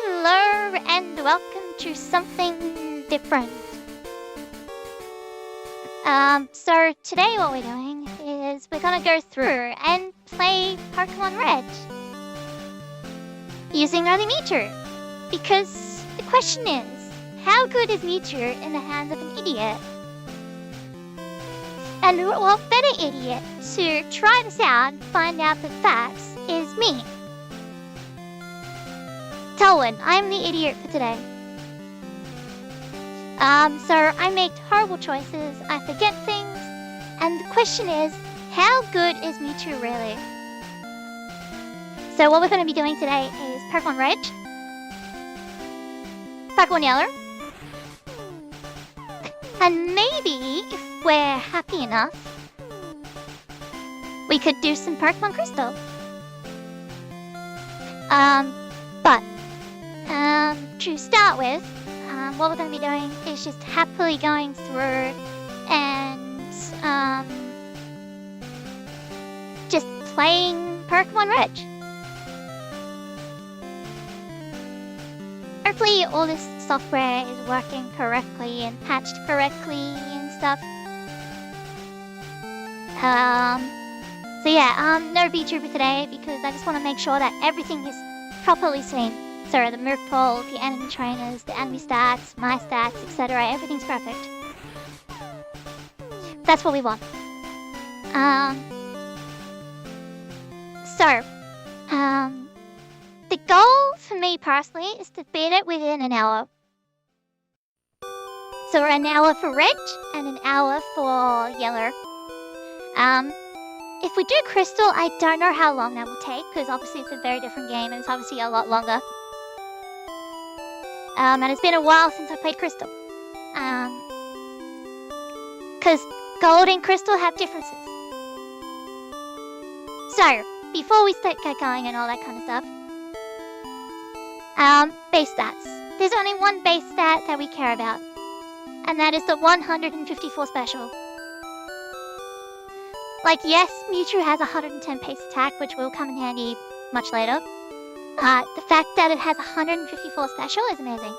Hello and welcome to something different. So today what we're doing is we're gonna go through and play Pokemon Red using only Mewtwo. Because the question is, how good is Mewtwo in the hands of an idiot? And what better idiot to try this out and find out the facts is me. Selwyn, I'm the idiot for today. So I make horrible choices, I forget things, and the question is, how good is Mewtwo really? So what we're going to be doing today is Pokemon Red, Pokemon Yellow, and maybe, if we're happy enough, we could do some Pokemon Crystal. To start with, what we're going to be doing is just happily going through and just playing Pokemon Red. Hopefully all this software is working correctly and patched correctly and stuff. So yeah, no VTuber today because I just want to make sure that everything is properly seen. So the move pool, the enemy trainers, the enemy stats, my stats, etc. Everything's perfect. That's what we want. The goal for me personally is to beat it within an hour. So an hour for red and an hour for yellow. If we do crystal, I don't know how long that will take because obviously it's a very different game and it's obviously a lot longer. And it's been a while since I played Crystal. Because Gold and Crystal have differences. So, before we start going and all that kind of stuff, base stats. There's only one base stat that we care about, and that is the 154 special. Like, yes, Mewtwo has 110 pace attack, which will come in handy much later. The fact that it has 154 special is amazing.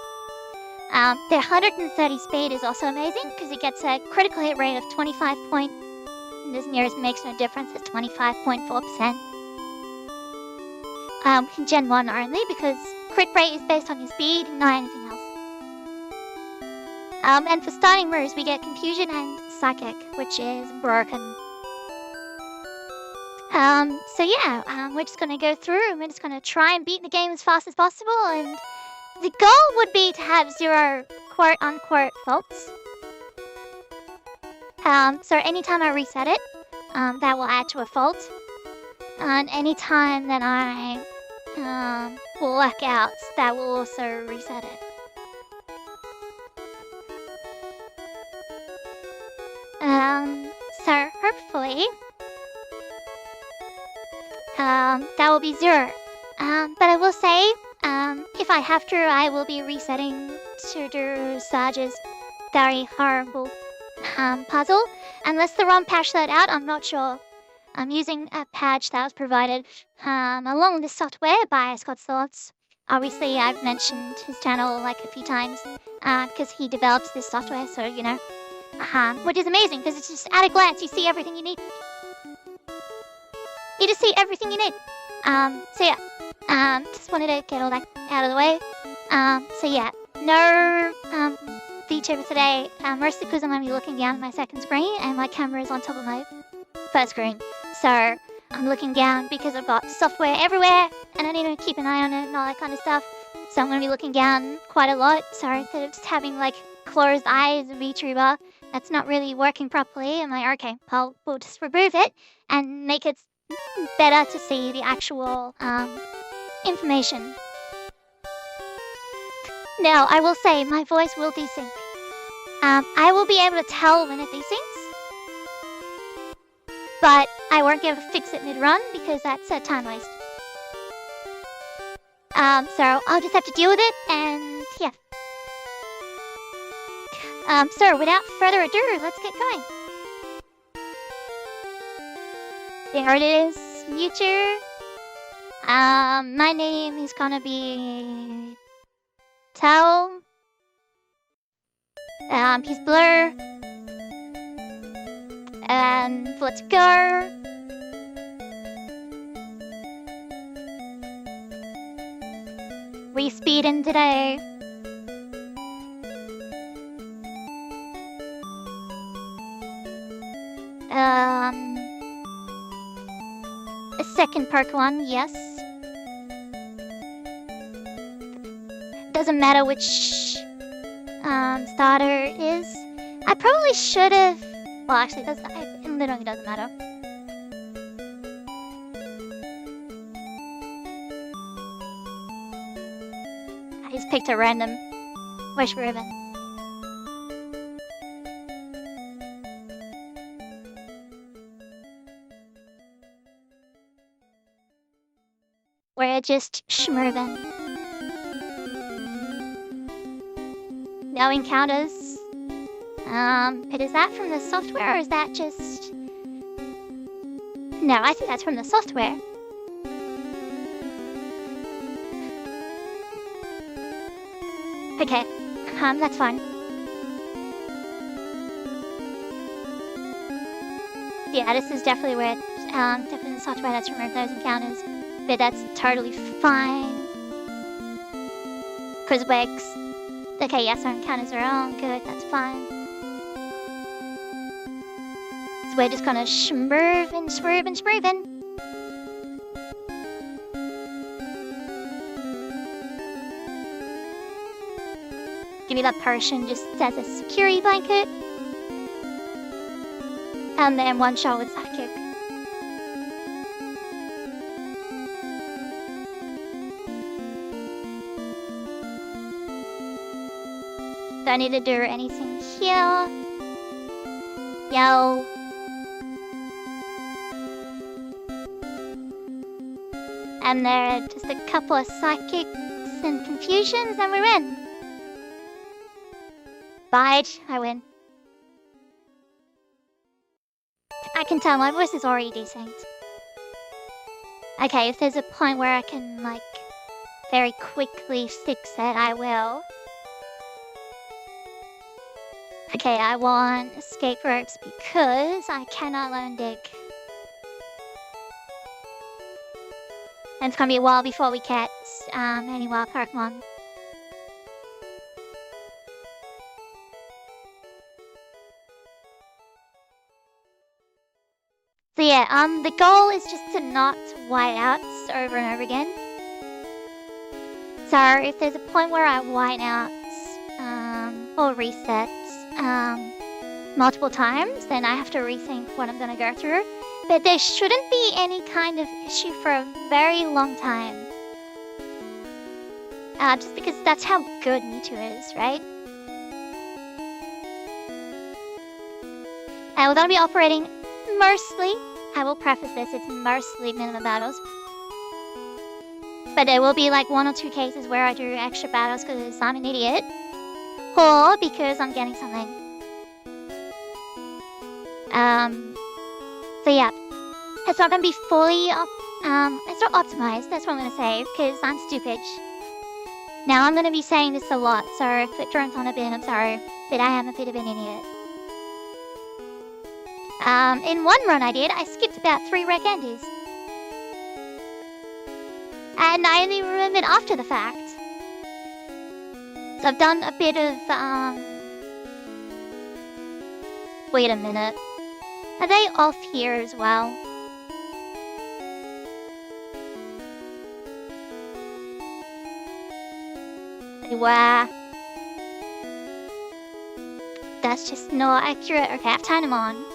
The 130 speed is also amazing because it gets a critical hit rate of 25 point. This nearest makes no difference at 25.4%. In Gen 1 only because crit rate is based on your speed and not anything else. And for starting moves, we get Confusion and Psychic, which is broken. So yeah, we're just gonna go through and we're just gonna try and beat the game as fast as possible, and the goal would be to have 0 quote-unquote faults. So anytime I reset it, that will add to a fault. And anytime that I black out, that will also reset it. So hopefully that will be 0. But I will say, if I have to, I will be resetting to do Sarge's very horrible puzzle. Unless the ROM patched that out, I'm not sure. I'm using a patch that was provided along the software by Scott Thoughts. Obviously, I've mentioned his channel like a few times because he develops this software, so you know. Which is amazing because it's just at a glance you see everything you need. You just see everything you need. So yeah, just wanted to get all that out of the way. So yeah, no VTuber today, mostly because I'm going to be looking down at my second screen and my camera is on top of my first screen. So I'm looking down because I've got software everywhere and I need to keep an eye on it and all that kind of stuff. So I'm going to be looking down quite a lot. So instead of just having like closed eyes VTuber that's not really working properly, I'm like, okay, we'll just remove it and make it better to see the actual information. Now, I will say my voice will desync. I will be able to tell when it desyncs, but I won't be able to fix it mid-run because that's a time waste. So I'll just have to deal with it, and yeah. So without further ado, let's get going. There it is, Mewtwo. My name is gonna be Towel. Piece blur. And let's go. We speeding today. A second perk one, yes. Doesn't matter which starter it is. I probably should have. Well, actually, it literally doesn't matter. I just picked a random wish ribbon. We're just schmervin. No encounters. But is that from the software or is that just... No, I think that's from the software. Okay, that's fine. Yeah, this is definitely where, definitely the software that's removed those encounters. But that's totally fine. Cause Wegs. Okay, yes, our encounters are on. Good, that's fine. So we're just gonna smurve and swerve and smurvin'. Give me that potion just as a security blanket. And then one shot with Psychic. Don't need to do anything here. Yell. And there are just a couple of Psychics and Confusions and we're in. Bide, I win. I can tell my voice is already decent. Okay, if there's a point where I can, like, very quickly fix it, I will. Okay, I want escape ropes because I cannot learn dig. And it's gonna be a while before we catch any wild Pokemon. So yeah, the goal is just to not white outs over and over again. So if there's a point where I white out or reset multiple times, then I have to rethink what I'm gonna go through. But there shouldn't be any kind of issue for a very long time. Just because that's how good Mewtwo is, right? And we're gonna be operating mostly, I will preface this, it's mostly minimum battles. But there will be like 1 or 2 cases where I do extra battles because I'm an idiot. Or because I'm getting something. So yeah. It's not gonna be fully it's not optimized, that's what I'm gonna say, because I'm stupid. Now I'm gonna be saying this a lot, so if it drones on a bit, I'm sorry. But I am a bit of an idiot. In one run I did, I skipped about 3 rare candies. And I only remembered after the fact. So I've done a bit of, wait a minute. Are they off here as well? They were. That's just not accurate. Okay, I've turned them on.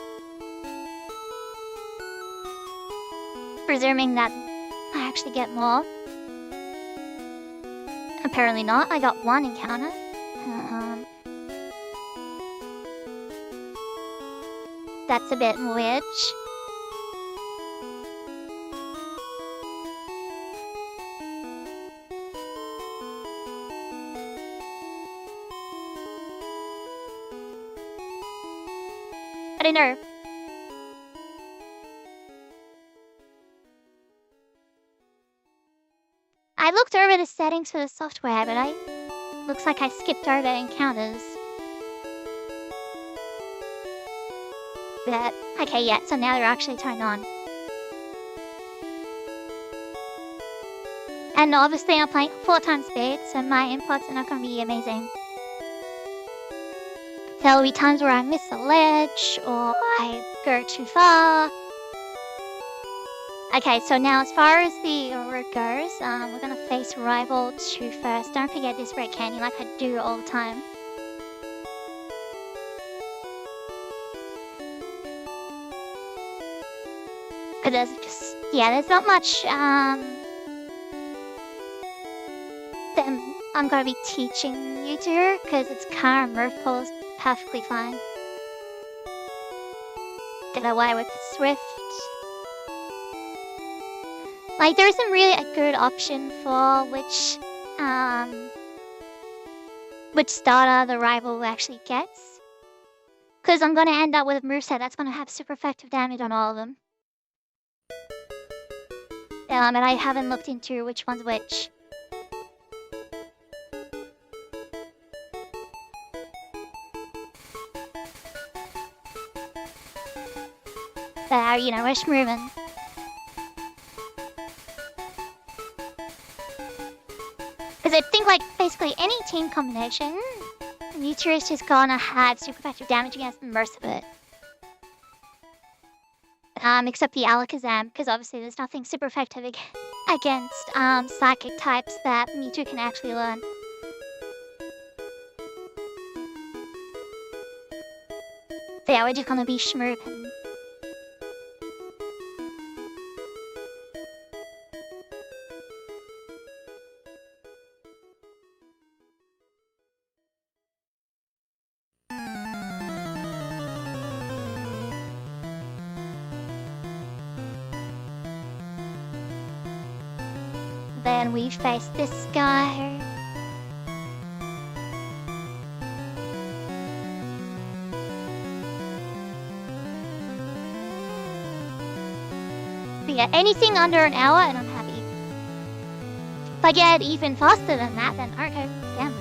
Presuming that I actually get more. Apparently not. I got 1 encounter. That's a bit weird. I don't know. I looked over the settings for the software, but looks like I skipped over encounters. But, okay, yeah, so now they're actually turned on. And obviously I'm playing 4 times speed, so my inputs are not going to be amazing. There'll be times where I miss a ledge, or I go too far. Okay, so now as far as the route goes, we're going to face Rival 2 first. Don't forget this red candy like I do all the time. But there's just, yeah, there's not much, that I'm going to be teaching you to, because its current move pool is perfectly fine. Get away with Swift. Like, there isn't really a good option for which starter the Rival actually gets. Because I'm going to end up with a moveset that's going to have super effective damage on all of them. And I haven't looked into which one's which. But, you know, we're schmoving. Because I think, like, basically any team combination, Mewtwo is just gonna have super effective damage against most of it. Except the Alakazam, because obviously there's nothing super effective against psychic types that Mewtwo can actually learn. So yeah, we're just gonna be schmooping. Then we face this guy. But yeah, anything under an hour and I'm happy. If I get even faster than that, then okay, damn.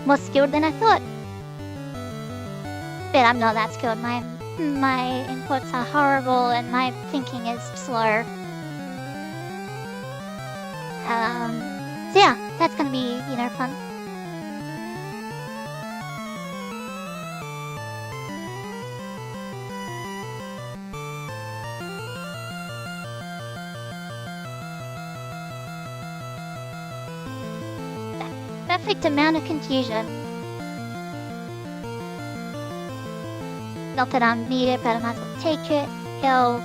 More skilled than I thought. But I'm not that skilled. My inputs are horrible and my thinking is slow. So yeah, that's gonna be, you know, fun. Perfect amount of confusion. Not that I'm needed, but I might as well take it. He'll...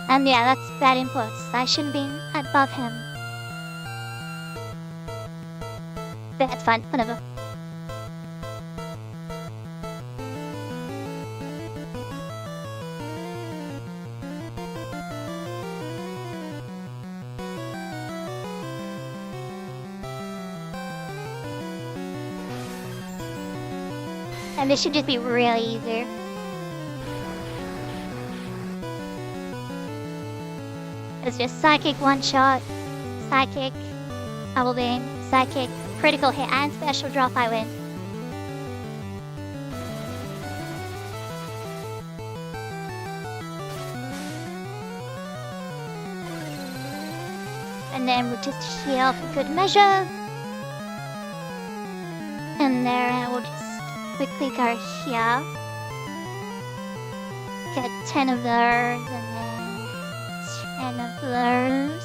And yeah, that's bad inputs. I shouldn't be above him. But that's fine, whatever. And this should just be really easy. It's just Psychic one-shot, Psychic, Double Beam, Psychic, Critical Hit, and Special Drop. I win. And then we'll just heal for good measure. And there, we'll just quickly go here. Get 10 of those, and then 10 of those.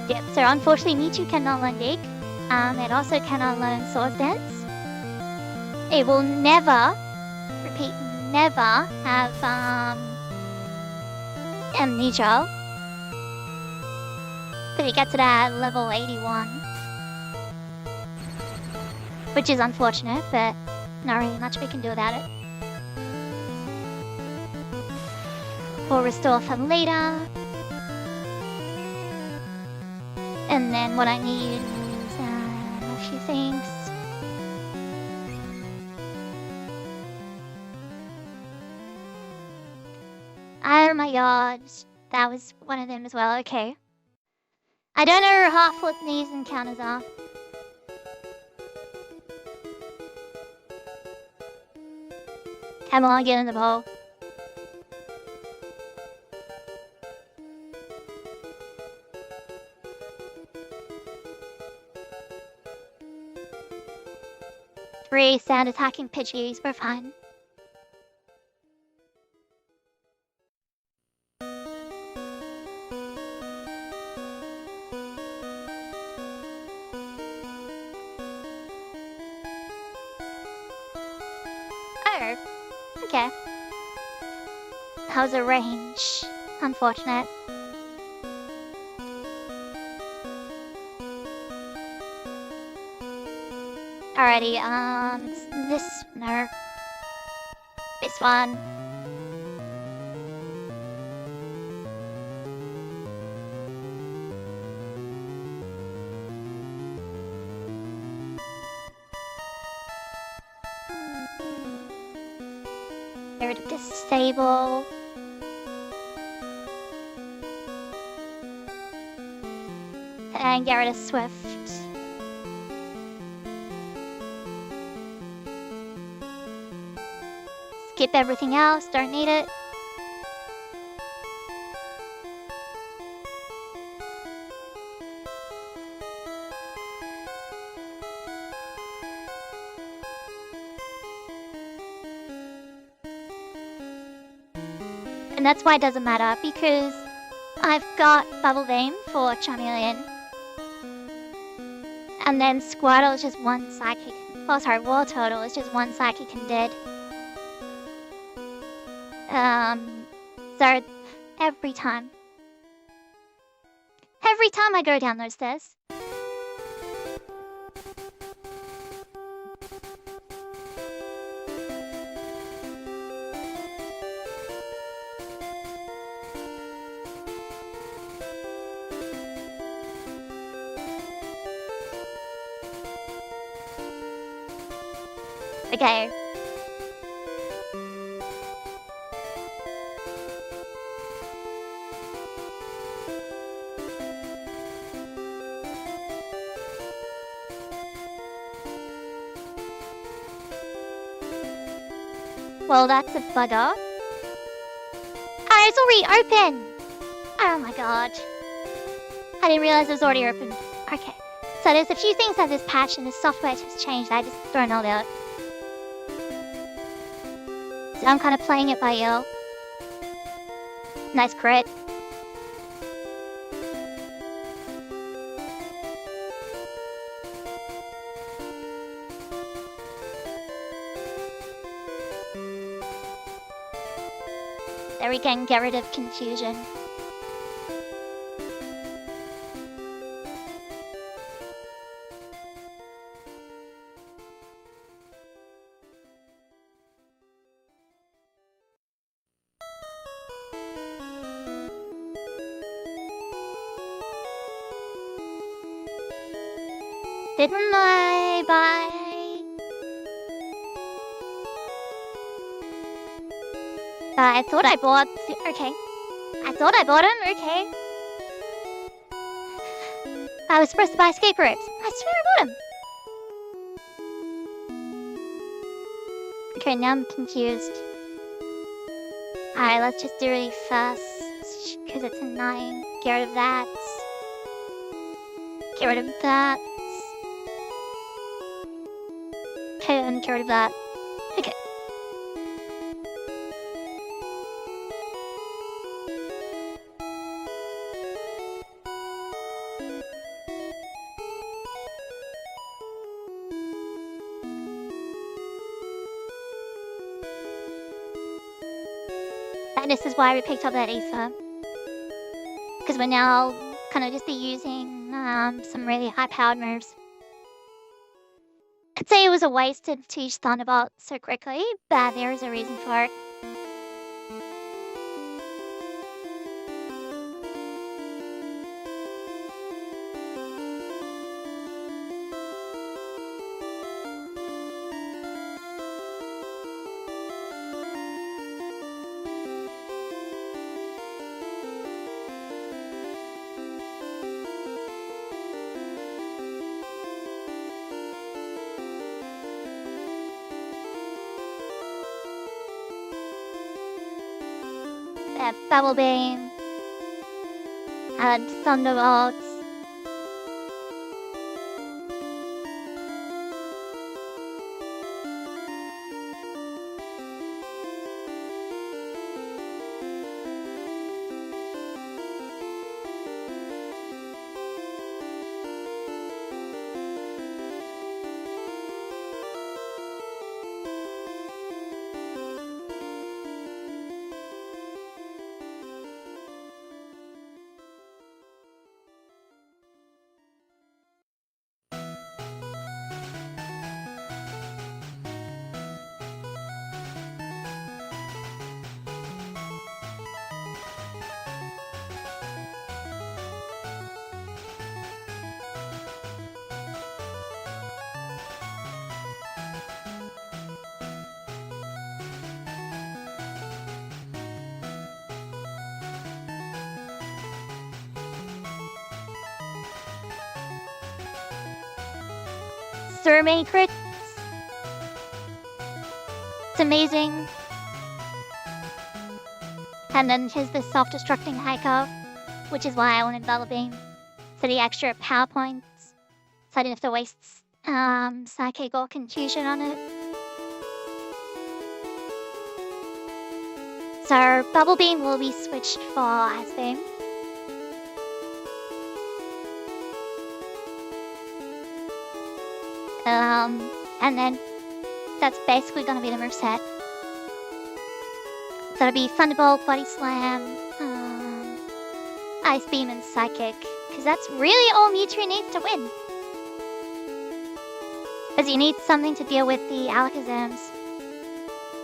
Yep, so unfortunately Mewtwo cannot learn Dig. It also cannot learn Swords Dance. It will never, repeat, never have Amnesia. But it gets it at level 81. Which is unfortunate, but not really much we can do about it. We'll restore for later. And And then what I need is a few things. Oh my god, that was one of them as well. Okay. I don't know half what these encounters are. Come on, get in the bowl. Three sound attacking Pidgeys, we're fine. Oh, okay. That was a range. Unfortunate. Alrighty, it's this, no. This one. Get rid of disable. And get rid of Swift. Skip everything else, don't need it. And that's why it doesn't matter, because I've got Bubble Beam for Charmeleon. And then Squirtle is just one Psychic. Oh, sorry, Wartortle is just one Psychic and dead. So every time I go down those stairs. Okay. Well, that's a bugger. Oh, it's already open! Oh my god. I didn't realize it was already open. Okay. So there's a few things that this patch and the software has changed that I just thrown all out. So I'm kind of playing it by ear. Nice crit. There we can get rid of confusion. Didn't I buy... I thought I bought... Okay. I thought I bought him, okay. I was supposed to buy escape ropes. I swear I bought him. Okay, now I'm confused. Alright, let's just do it fast. Because it's annoying. Get rid of that. Get rid of that. Okay, and get rid of that. Okay. And this is why we picked up that ether. Because we're now kind of just be using some really high-powered moves. I'd say it was a waste to teach Thunderbolt so quickly, but there is a reason for it. have Bubble Beam and Thunderbolts. So many crits. It's amazing. And then here's the self-destructing Haiko, which is why I wanted Bubble Beam. For the extra power points. So I didn't have to waste Psychic or Confusion on it. So Bubble Beam will be switched for Ice Beam. And then that's basically gonna be the moveset. So it'll be Thunderbolt, Body Slam, Ice Beam, and Psychic. Because that's really all Mewtwo needs to win. Because you need something to deal with the Alakazams.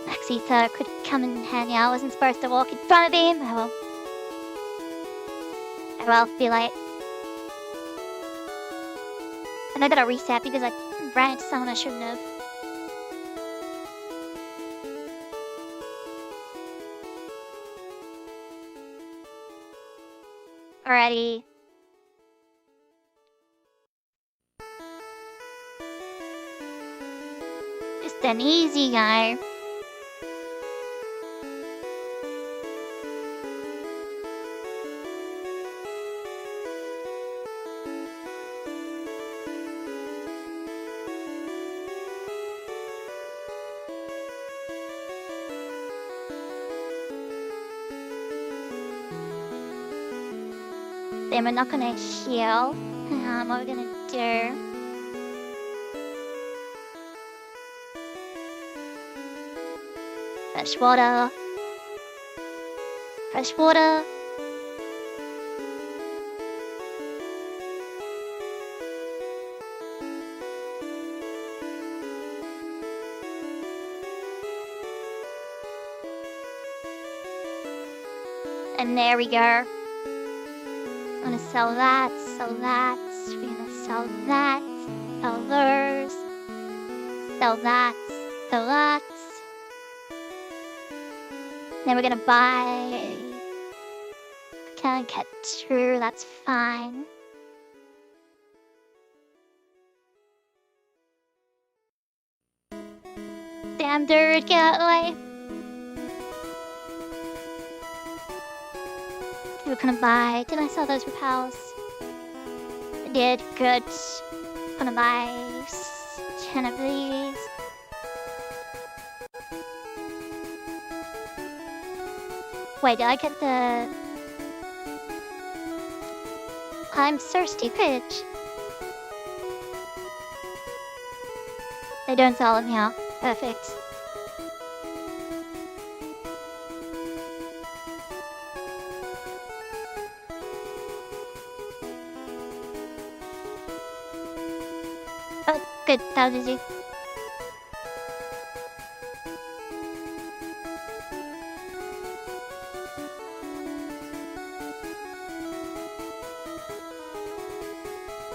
Maxita could come in handy. I wasn't supposed to walk in front of him. Oh well, be late. And I got a reset because I ran into someone I shouldn't have. Alrighty. Just an easy guy. Then we're not gonna heal. What we're gonna do? Fresh water. Fresh water. And there we go. I'm gonna sell that, sell that, we're gonna sell that, sell those, sell that, sell that. Then we're gonna buy... Can't get through, that's fine. Damn dude, get out of the way. We're gonna buy... Did I sell those repels? I did, good. Gonna buy 10 of these. Wait, did I get the... I'm so stupid. They don't sell them here. Perfect. Oh, good. That was easy.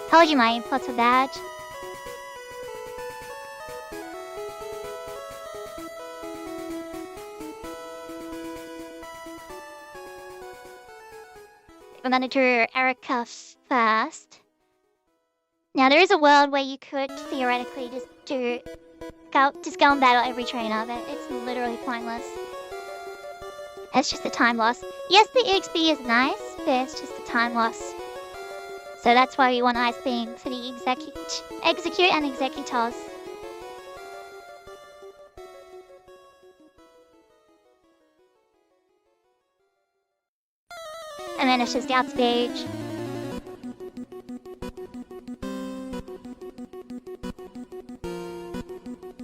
Told you my inputs were bad. We're gonna do Erica first. Now there is a world where you could theoretically just go and battle every trainer, but it's literally pointless. It's just a time loss. Yes, the EXP is nice, but it's just a time loss. So that's why we want Ice Beam for the Execute and Executors. And then it's just outstage.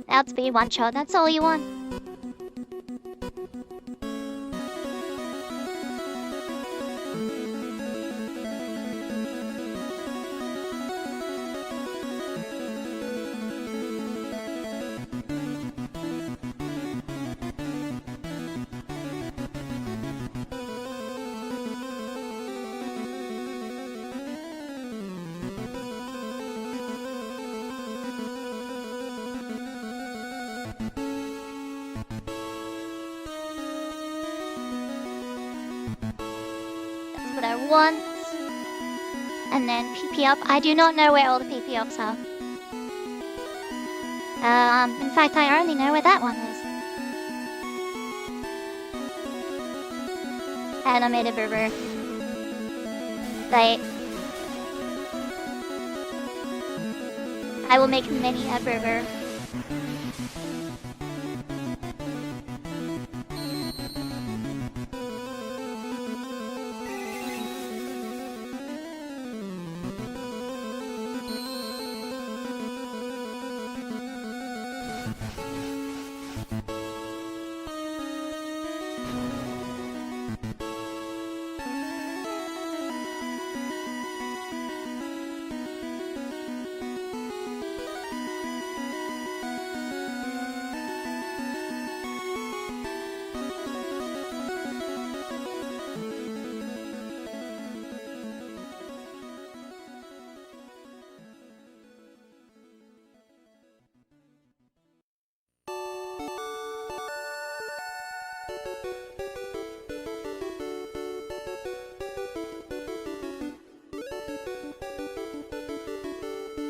Outspeed one shot, that's all you want. What I want, and then PP up. I do not know where all the PP ups are. In fact, I only know where that one is. And I made a burger. Right. I will make many a burger.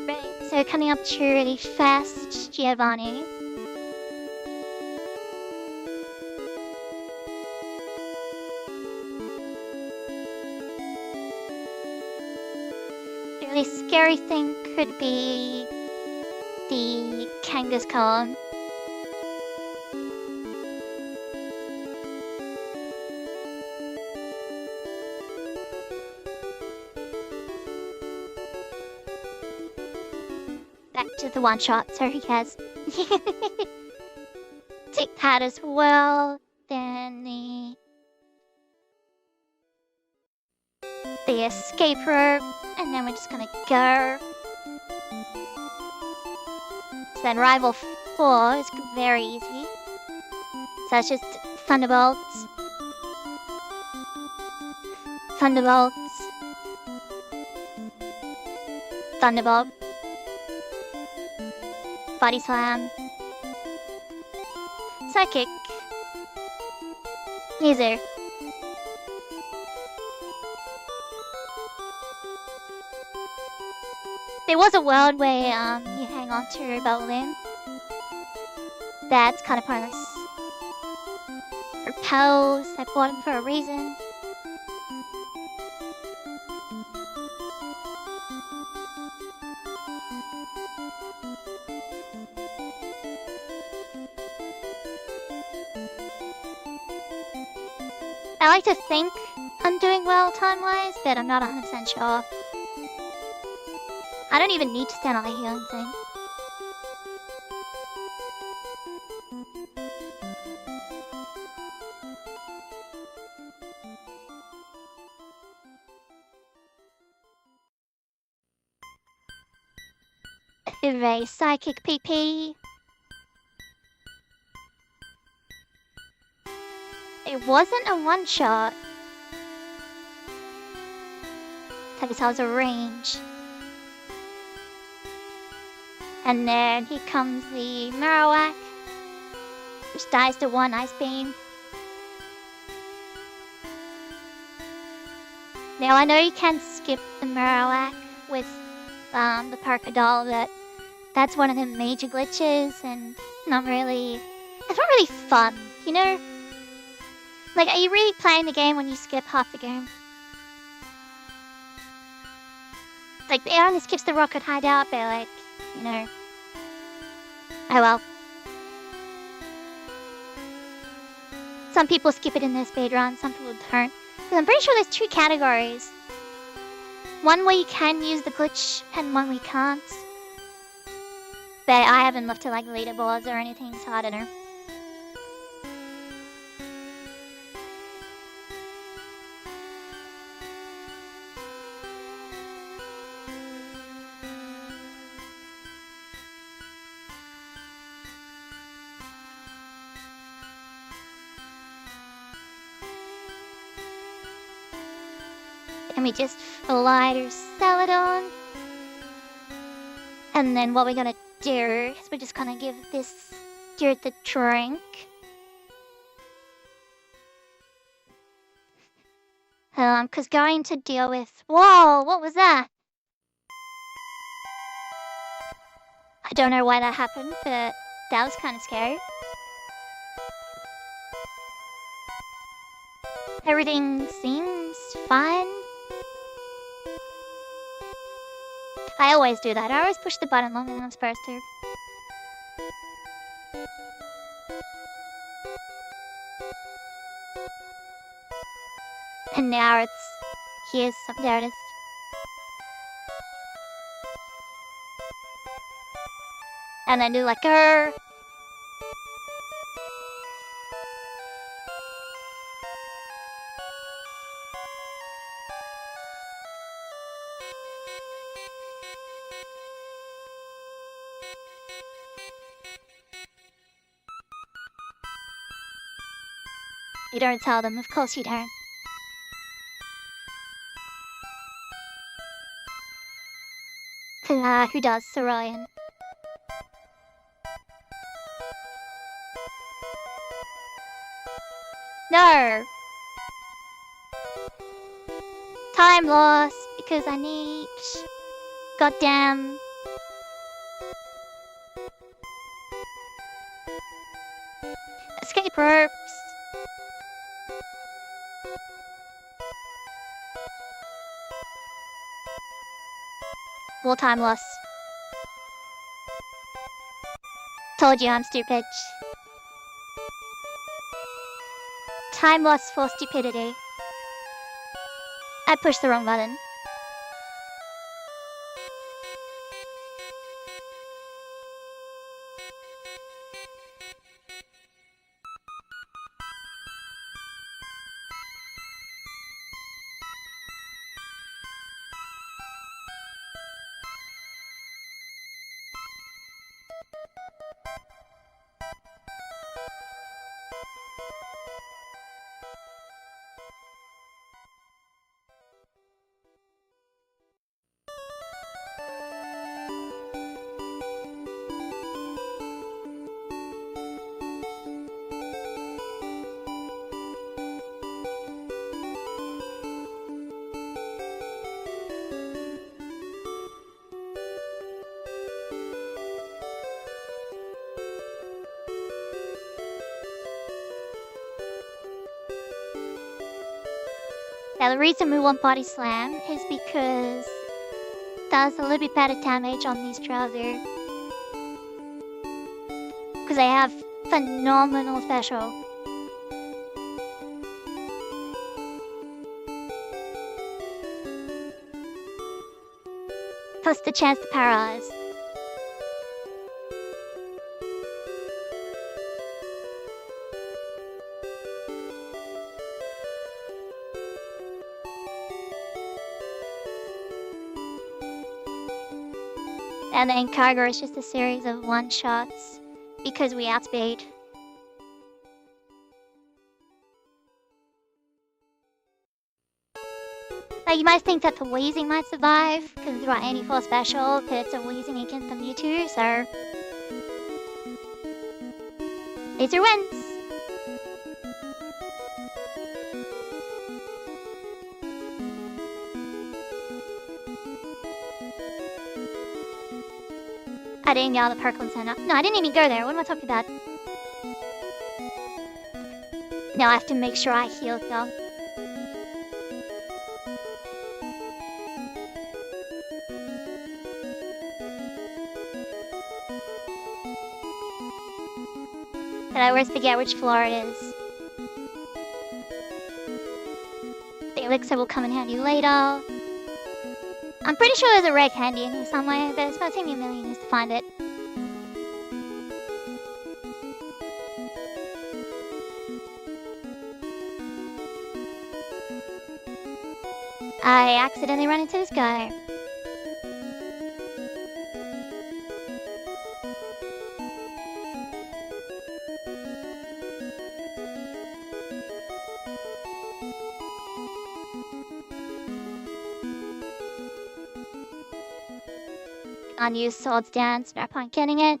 Right, so coming up to really fast Giovanni. The really scary thing could be the Kangaskhan. Back to the one shot, so he has. Take that as well. Then the escape rope, and then we're just gonna go. So then rival 4 is very easy. So it's just Thunderbolts. Thunderbolts. Thunderbolt. Body Slam. Psychic. Laser. There was a world where you hang on to a Rebellion. That's kind of pointless. Repels, I bought him for a reason. I like to think I'm doing well time-wise, but I'm not 100% sure. I don't even need to stand on the healing thing. Hooray, Psychic PP. It wasn't a one-shot. Tabisal's a range. And then here comes the Marowak, which dies to one Ice Beam. Now I know you can skip the Marowak with the Parkadol, but that's one of the major glitches, and it's not really fun, you know? Like, are you really playing the game when you skip half the game? Like, it only skips the rocket hideout, but like, you know. Oh well. Some people skip it in their speedrun, some people don't. Because I'm pretty sure there's 2 categories. One where you can use the glitch, and one where you can't. But I haven't looked at like leaderboards or anything, so I don't know. And we just fly to Celadon. And then what we're gonna do is we're just gonna give this dude the drink. Cause going to deal with... Whoa, what was that? I don't know why that happened, but that was kind of scary. Everything seems fine. I always do that. I always push the button longer than I'm supposed to. And now it's... Here's some... There it is. And then do like grr. You don't tell them, of course you don't. Who does? Sorian. No! Time lost because I need... Goddamn... Escape ropes! More time loss. Told you I'm stupid. Time loss for stupidity. I pushed the wrong button. Now the reason we want Body Slam is because it does a little bit better damage on these Drowsy. Because they have phenomenal special. Plus the chance to paralyze. And then Cargo is just a series of one-shots because we outspeed. Now you might think that the Wheezing might survive because it's got anti-fall special, but it's a Wheezing against the Mewtwo, so... Laser wins! I didn't get all the Parkland Center. No, I didn't even go there. What am I talking about? Now I have to make sure I heal them. But I always forget which floor it is. The elixir will come in handy later. I'm pretty sure there's a rare candy in here somewhere, but it's gonna take me a million years to find it. I accidentally ran into this guy. Unused swords dance, no point getting it.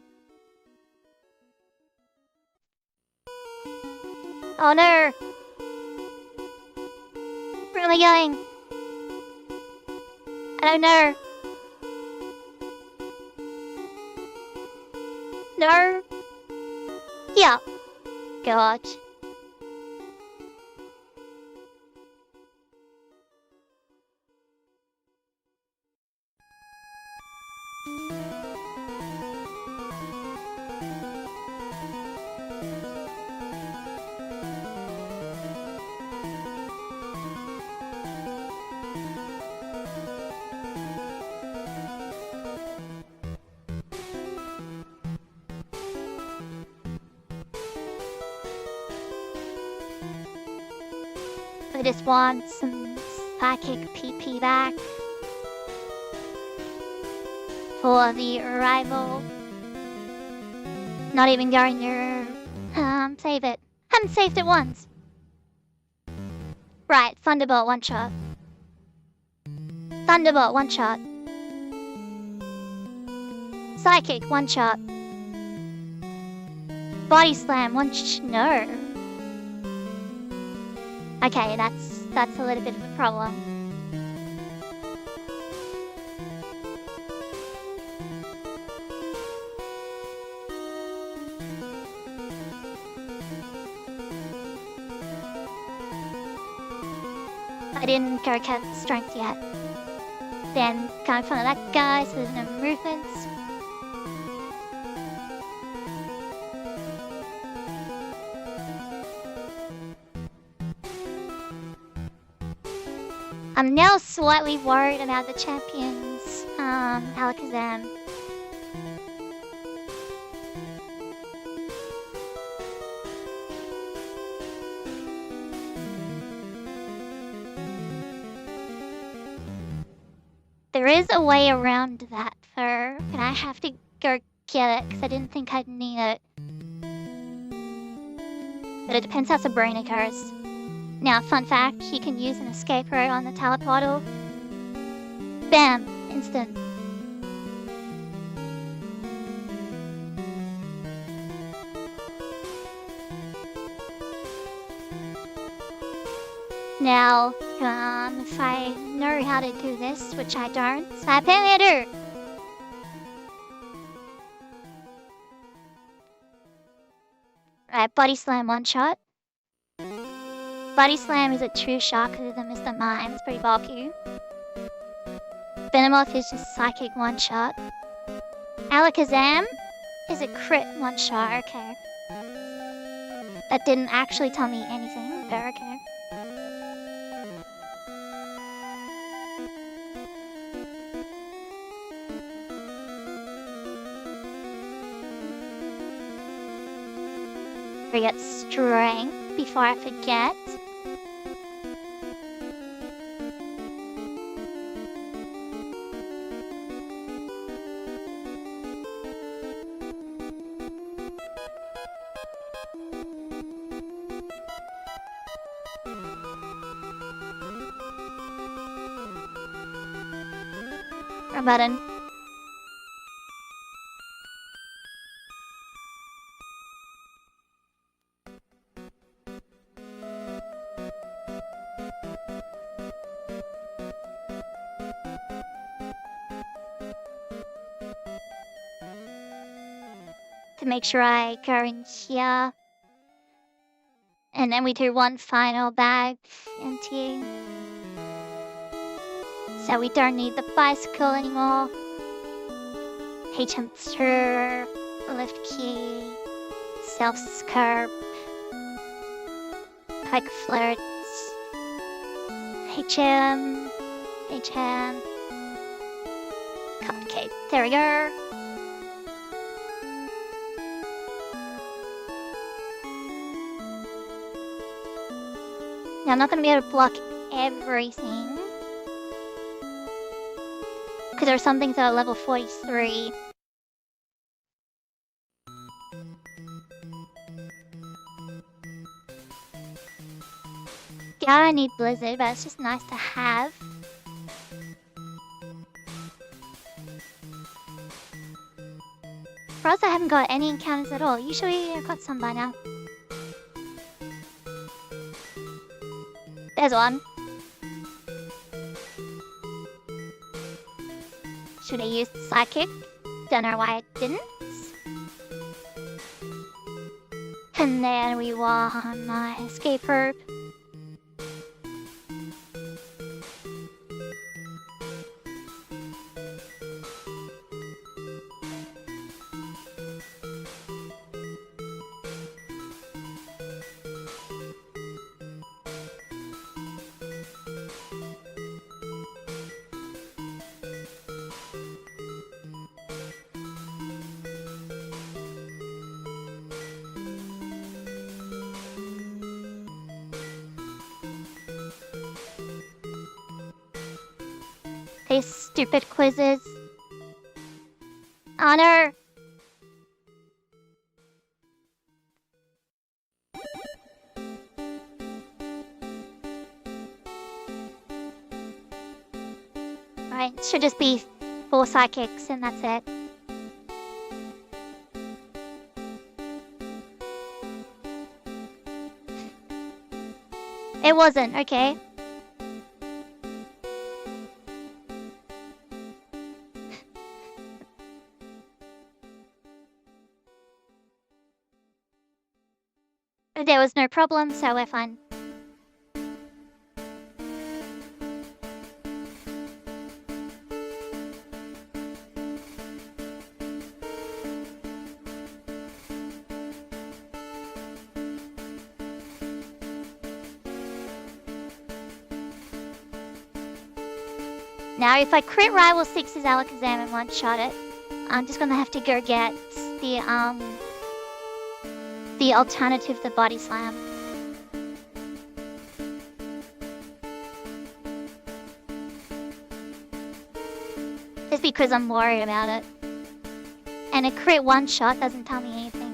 Oh no! Where am I going? I don't know. No. Yeah. God. I just want some psychic PP back for the arrival. Not even going to save it. Haven't saved it once. Right, Thunderbolt one shot. Thunderbolt one shot. Psychic one shot. Body slam no. Okay, that's a little bit of a problem. I didn't go cat strength yet. Then can't find that guy, so there's no movements. I'm now slightly worried about the champions, Alakazam. There is a way around that, though, and I have to go get it, because I didn't think I'd need it. But it depends how Sabrina goes. Now, fun fact, you can use an escape route on the teleportal. Bam! Instant. Now, if I know how to do this, which I don't, so apparently I do. Right, Body Slam one shot. Body Slam is a true shock because of Mr. Mime, it's pretty bulky. Venomoth is just Psychic one shot. Alakazam is a crit one shot, okay. That didn't actually tell me anything, but okay. Forget strength before I forget. Wrong button. To make sure I go in here And then we do one final bag emptying. So we don't need the bicycle anymore. HM2, lift key, self-scarp, pike floats, HM, cupcake. There we go. Now I'm not going to be able to block everything, because there are some things that are level 43. Yeah, I need Blizzard, but it's just nice to have. For us, I haven't got any encounters at all. Usually I've got some by now. There's one. Should have used Psychic. Don't know why I didn't. And then we won my escape rope. These stupid quizzes. Oh no! Right, it should just be 4 psychics and that's it. It wasn't, okay. There was no problem, so we're fine. Now, if I crit Rival 6's Alakazam and one-shot it, I'm just gonna have to go get the alternative, the Body Slam. Just because I'm worried about it. And a crit one-shot doesn't tell me anything.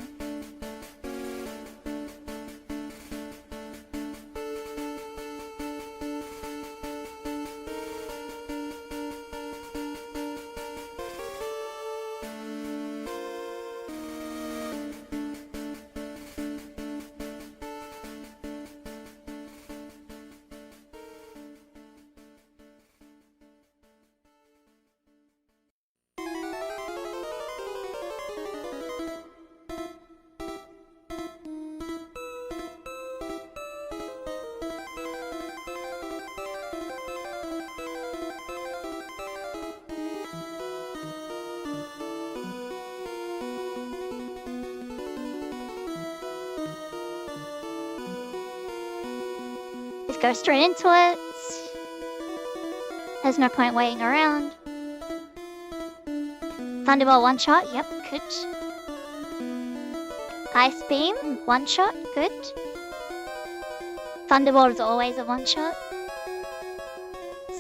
Just go straight into it. There's no point waiting around. Thunderbolt one shot, yep, good. Ice Beam, one shot, good. Thunderbolt is always a one shot.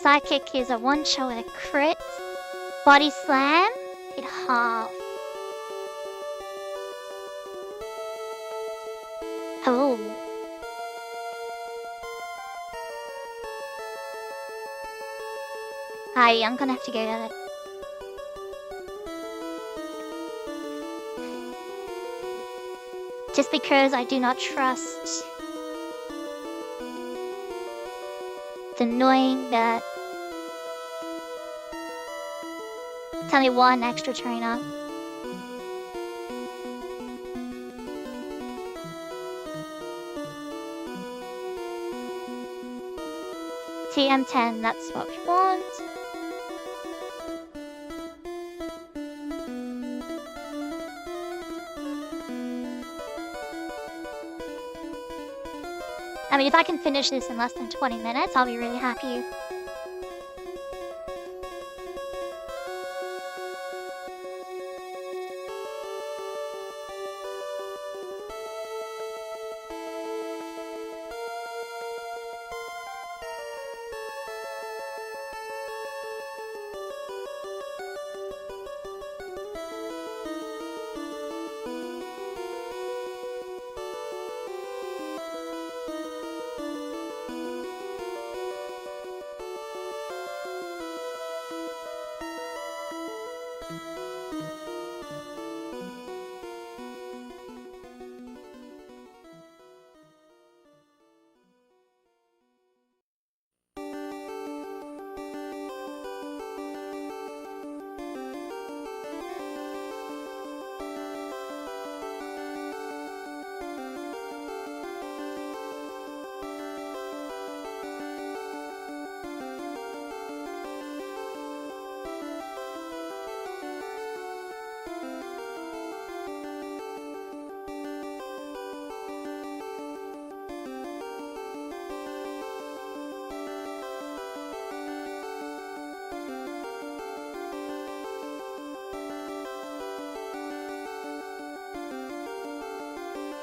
Psychic is a one shot with a crit. Body Slam, hit half. Oh. Hi, I'm gonna have to go get it. Just because I do not trust the annoying that it's only one extra trainer. TM10, that's what we want. I mean, if I can finish this in less than 20 minutes, I'll be really happy.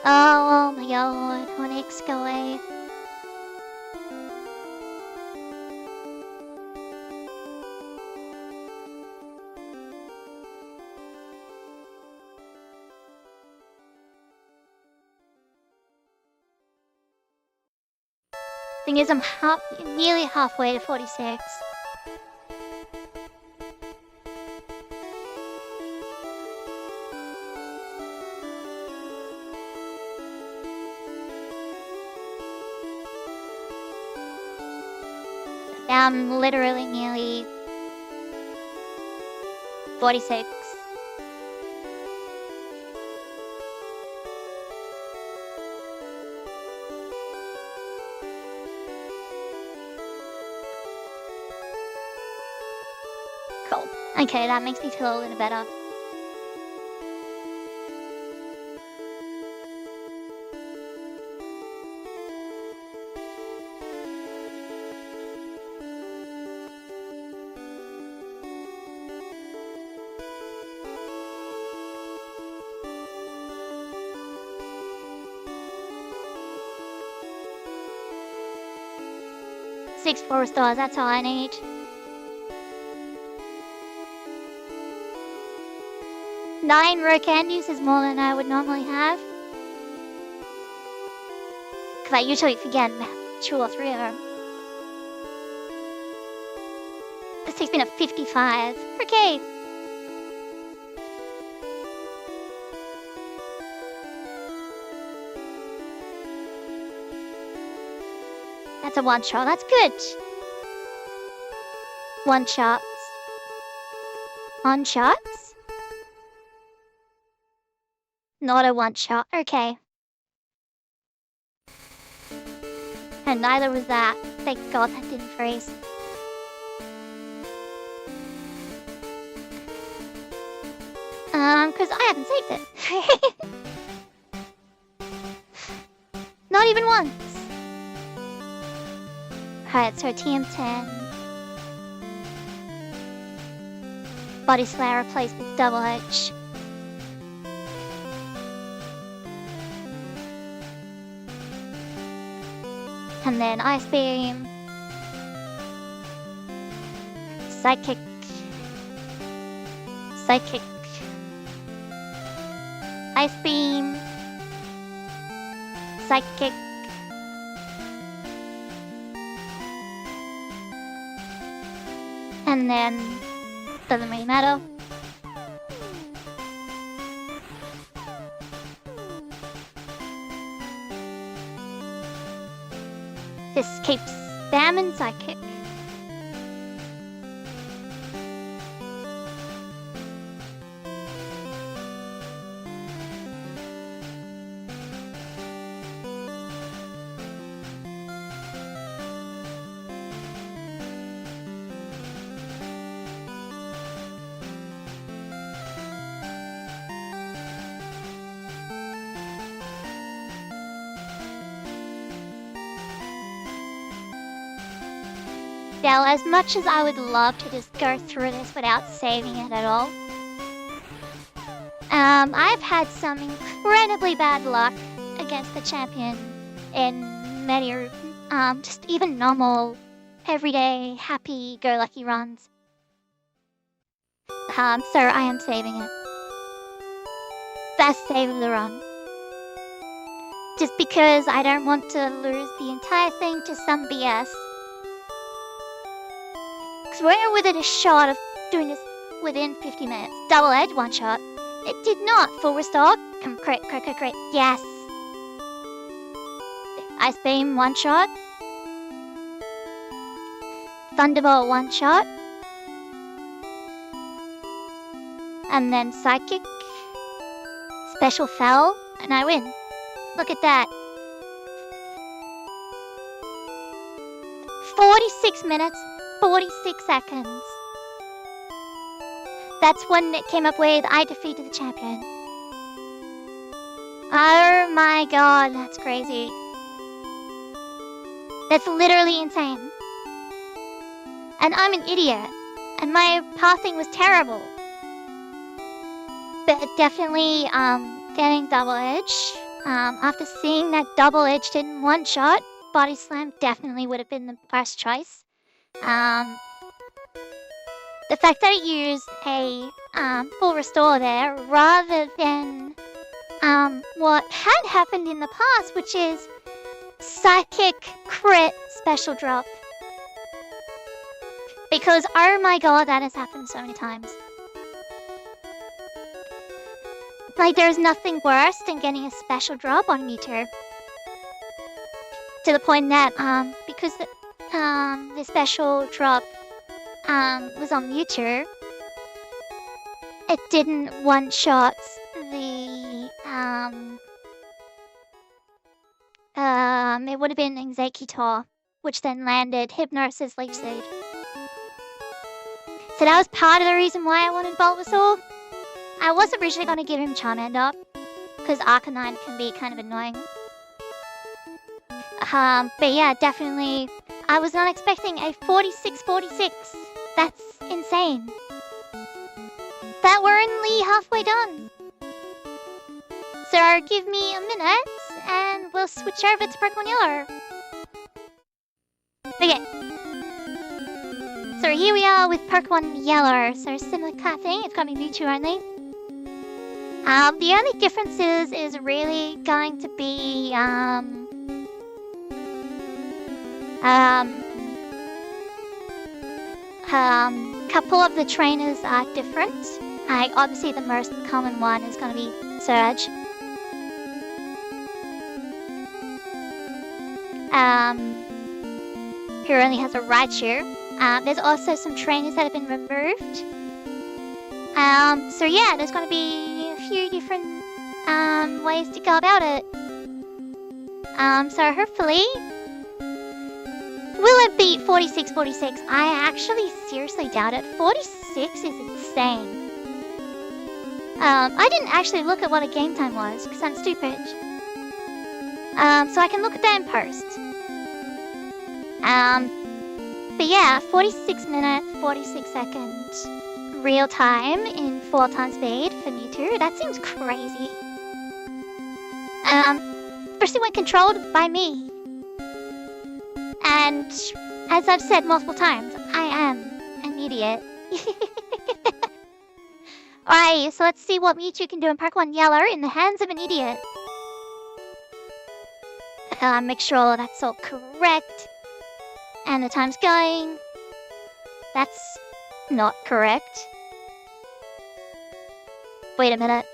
Oh my god, Onyx, go away. Thing is, I'm nearly halfway to 46. I'm literally nearly 46. Cool. Okay, that makes me feel a little better. Six 4-stars, that's all I need. Nine rare candies is more than I would normally have. Because I usually forget 2 or 3 of them. This takes me to 55. Okay. That's a one-shot, that's good. One-shots. On-shots? Not a one-shot, okay. And neither was that. Thank God that didn't freeze. Because I haven't saved it. Not even once. Alright, so TM10. Body Slayer replaced with Double H. And then Ice Beam. Psychic. Psychic. Ice Beam. Psychic. And then, doesn't really matter. Just keep spamming Psychic. Now, as much as I would love to just go through this without saving it at all, I've had some incredibly bad luck against the champion in many, just even normal, everyday, happy-go-lucky runs. So I am saving it. Best save of the run. Just because I don't want to lose the entire thing to some BS. Because we're within a shot of doing this within 50 minutes. Double edge, one shot. It did not. Full restore. Crit. Yes. Ice beam, one shot. Thunderbolt, one shot. And then psychic. Special fell. And I win. Look at that. 46 minutes, 46 seconds. That's when it came up with I defeated the champion. Oh my god, that's crazy. That's literally insane. And I'm an idiot. And my pathing was terrible. But definitely, getting double edge. After seeing that double edged in one shot, body slam definitely would have been the first choice. The fact that I used a full restore there rather than what had happened in the past, which is psychic crit special drop. Because oh my god, that has happened so many times. Like, there's nothing worse than getting a special drop on Mewtwo. To the point that, because the special drop, was on Mewtwo, it didn't one-shot the, it would have been Executor, which then landed Hypnosis Leaf Seed. So that was part of the reason why I wanted Bulbasaur. I was originally going to give him Charmander, because Arcanine can be kind of annoying. But yeah, definitely, I was not expecting a 46-46. That's insane. That we're only halfway done. So give me a minute, and we'll switch over to Pokemon Yellow. Okay. So here we are with Pokemon Yellow. So similar kind of thing, it's going to be Mewtwo only. The only difference is really going to be, couple of the trainers are different. Obviously the most common one is going to be Surge. Who only has a Raichu. There's also some trainers that have been removed. So yeah, there's going to be few different ways to go about it. So hopefully, will it beat 46-46? I actually seriously doubt it. 46 is insane. I didn't actually look at what a game time was because I'm stupid. So I can look at that in post. But yeah, 46 minutes, 46 seconds. Real time in 4 times speed for Mewtwo. That seems crazy. Especially when controlled by me. And as I've said multiple times, I am an idiot. Alright, so let's see what Mewtwo can do in Pokemon Yellow in the hands of an idiot. Make sure that's all correct. And the time's going. That's not correct. Wait a minute.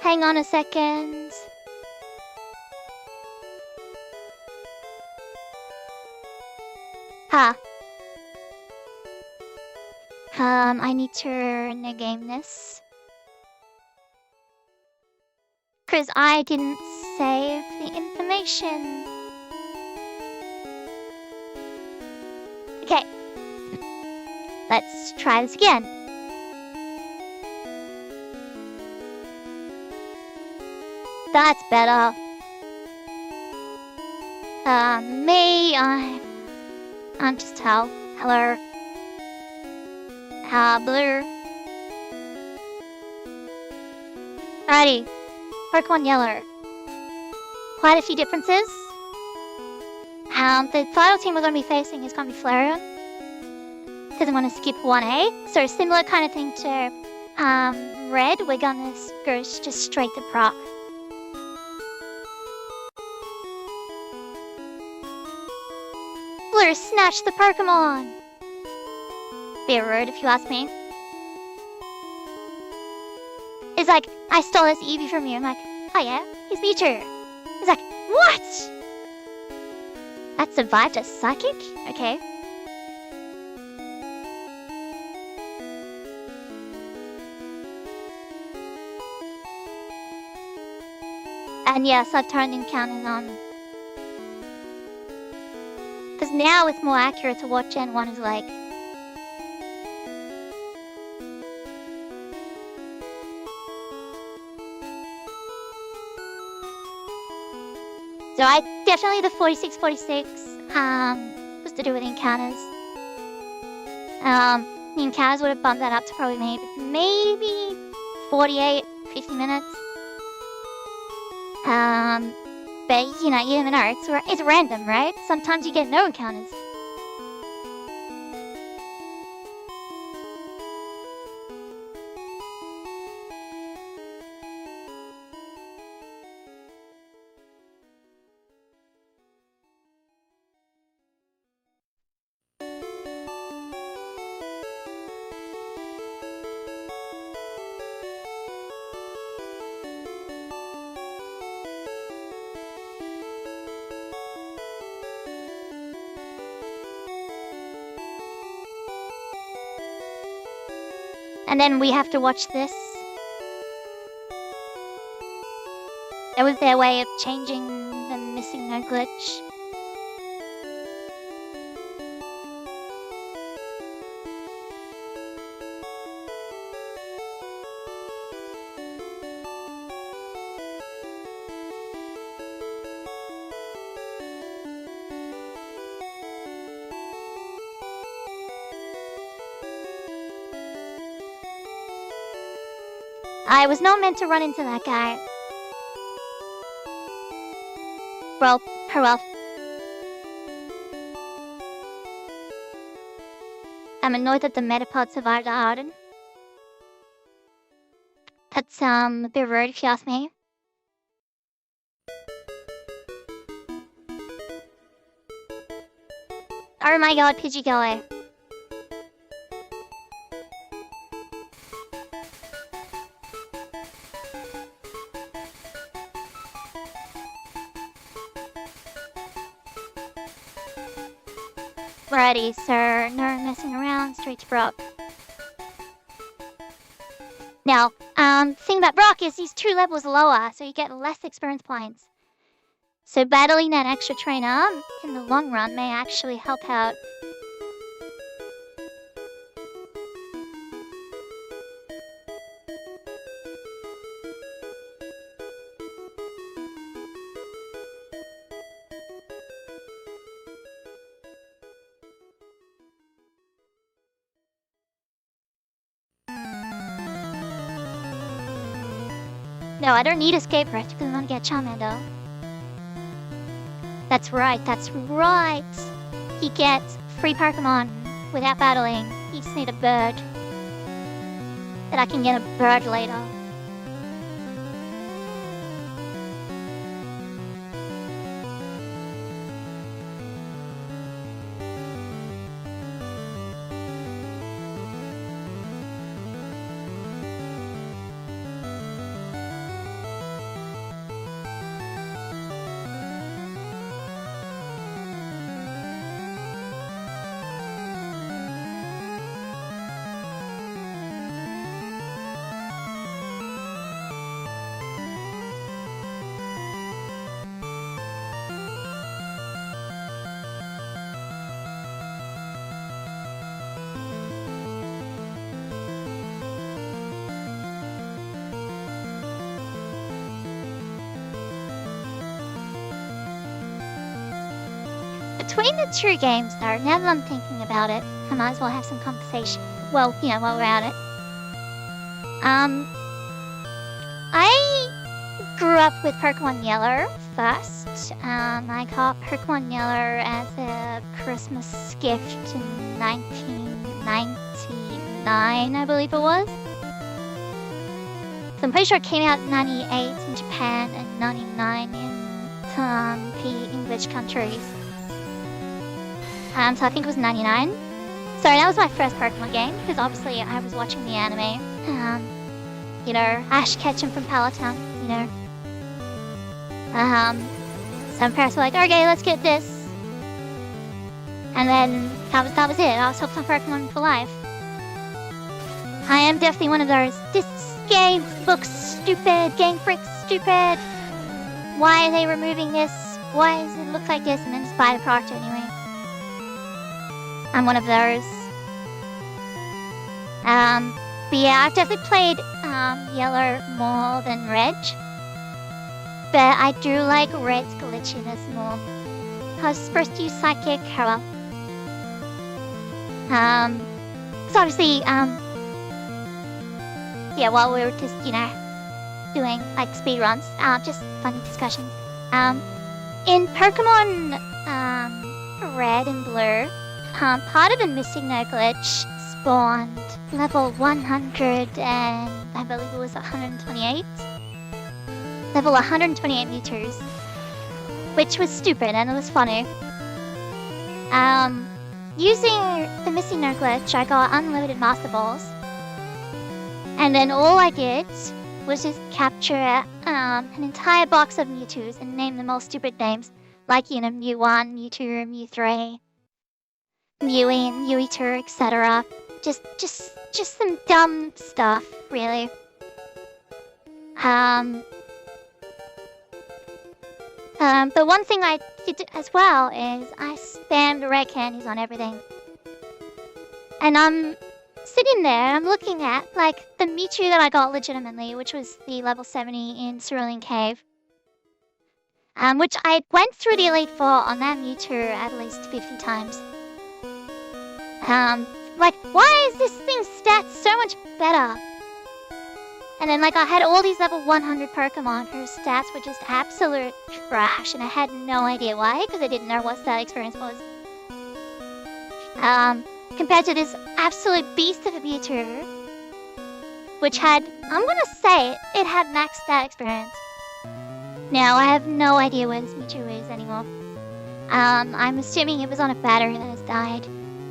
Hang on a second. I need to renegame this. Because I didn't save the information. Okay. Let's try this again. That's better. Just tell. Hello. Blue. Alrighty. Pokemon Yellow. Quite a few differences. The final team we're going to be facing is going to be Flareon. Because I'm going to skip 1A. So similar kind of thing to Red. We're going to go just straight to Brock. Blue, snatch the Pokemon! Be rude if you ask me. It's like, I stole this Eevee from you. I'm like, oh yeah, he's Mewtwo. He's like, what? That survived a psychic? Okay. And yes, I've turned encounters on. Because now it's more accurate to what Gen 1 is like. So definitely the 46-46 was to do with encounters. The encounters would have bumped that up to probably maybe 48, 50 minutes. But you never know. It's random, right? Sometimes you get no encounters. And then we have to watch this. That was their way of changing the missing no glitch. I was not meant to run into that guy. Well, oh well. I'm annoyed that the Metapod survived the Harden. That's a bit rude if you ask me. Oh my god, Pidgey, go away. Ready, sir. No messing around. Straight to Brock. Now, thing about Brock is he's 2 levels lower, so you get less experience points. So battling that extra trainer in the long run may actually help out. No, I don't need Escape Rift because I'm gonna get Charmander. That's right, that's right! He gets free Pokemon without battling. He just need a bird. That I can get a bird later. between the two games, though, now that I'm thinking about it, I might as well have some conversation. Well, while we're at it. I grew up with Pokemon Yellow first. I got Pokemon Yellow as a Christmas gift in 1999, I believe it was. So I'm pretty sure it came out in 98 in Japan and 99 in the English countries. So I think it was 99. So that was my first Pokemon game, because obviously I was watching the anime. Ash Ketchum from Palatown, So my parents were like, okay, let's get this. And then that was it. I was hooked on Pokemon for life. I am definitely one of those, this game looks stupid, Game Freak's stupid. Why are they removing this? Why does it look like this? And then just buy the product anyway. I'm one of those. But yeah, I've definitely played Yellow more than Red. But I do like Red's glitchiness more. I was supposed to use Psychic, well. So obviously, yeah, while we were just, doing like speedruns, just funny discussions. In Pokemon Red and Blue, part of the Missing No Glitch spawned level 100 and I believe it was 128. Level 128 Mewtwo's, which was stupid and it was funny. Using the Missing No Glitch, I got unlimited Master Balls. And then all I did was just capture an entire box of Mewtwo's and name them all stupid names. Like, Mew 1, Mew 2, Mew 3, Mewy, Mewy 2, etc. Just some dumb stuff, really. But one thing I did as well is I spammed red candies on everything. And I'm sitting there, I'm looking at, like, the Mewtwo that I got legitimately, which was the level 70 in Cerulean Cave. Which I went through the Elite Four on that Mewtwo at least 50 times. Like, why is this thing's stats so much better? And then, like, I had all these level 100 Pokemon whose stats were just absolute trash, and I had no idea why, because I didn't know what stat experience was. Compared to this absolute beast of a Mewtwo, which had, I'm gonna say, it had max stat experience. Now, I have no idea where this Mewtwo is anymore. I'm assuming it was on a battery that has died.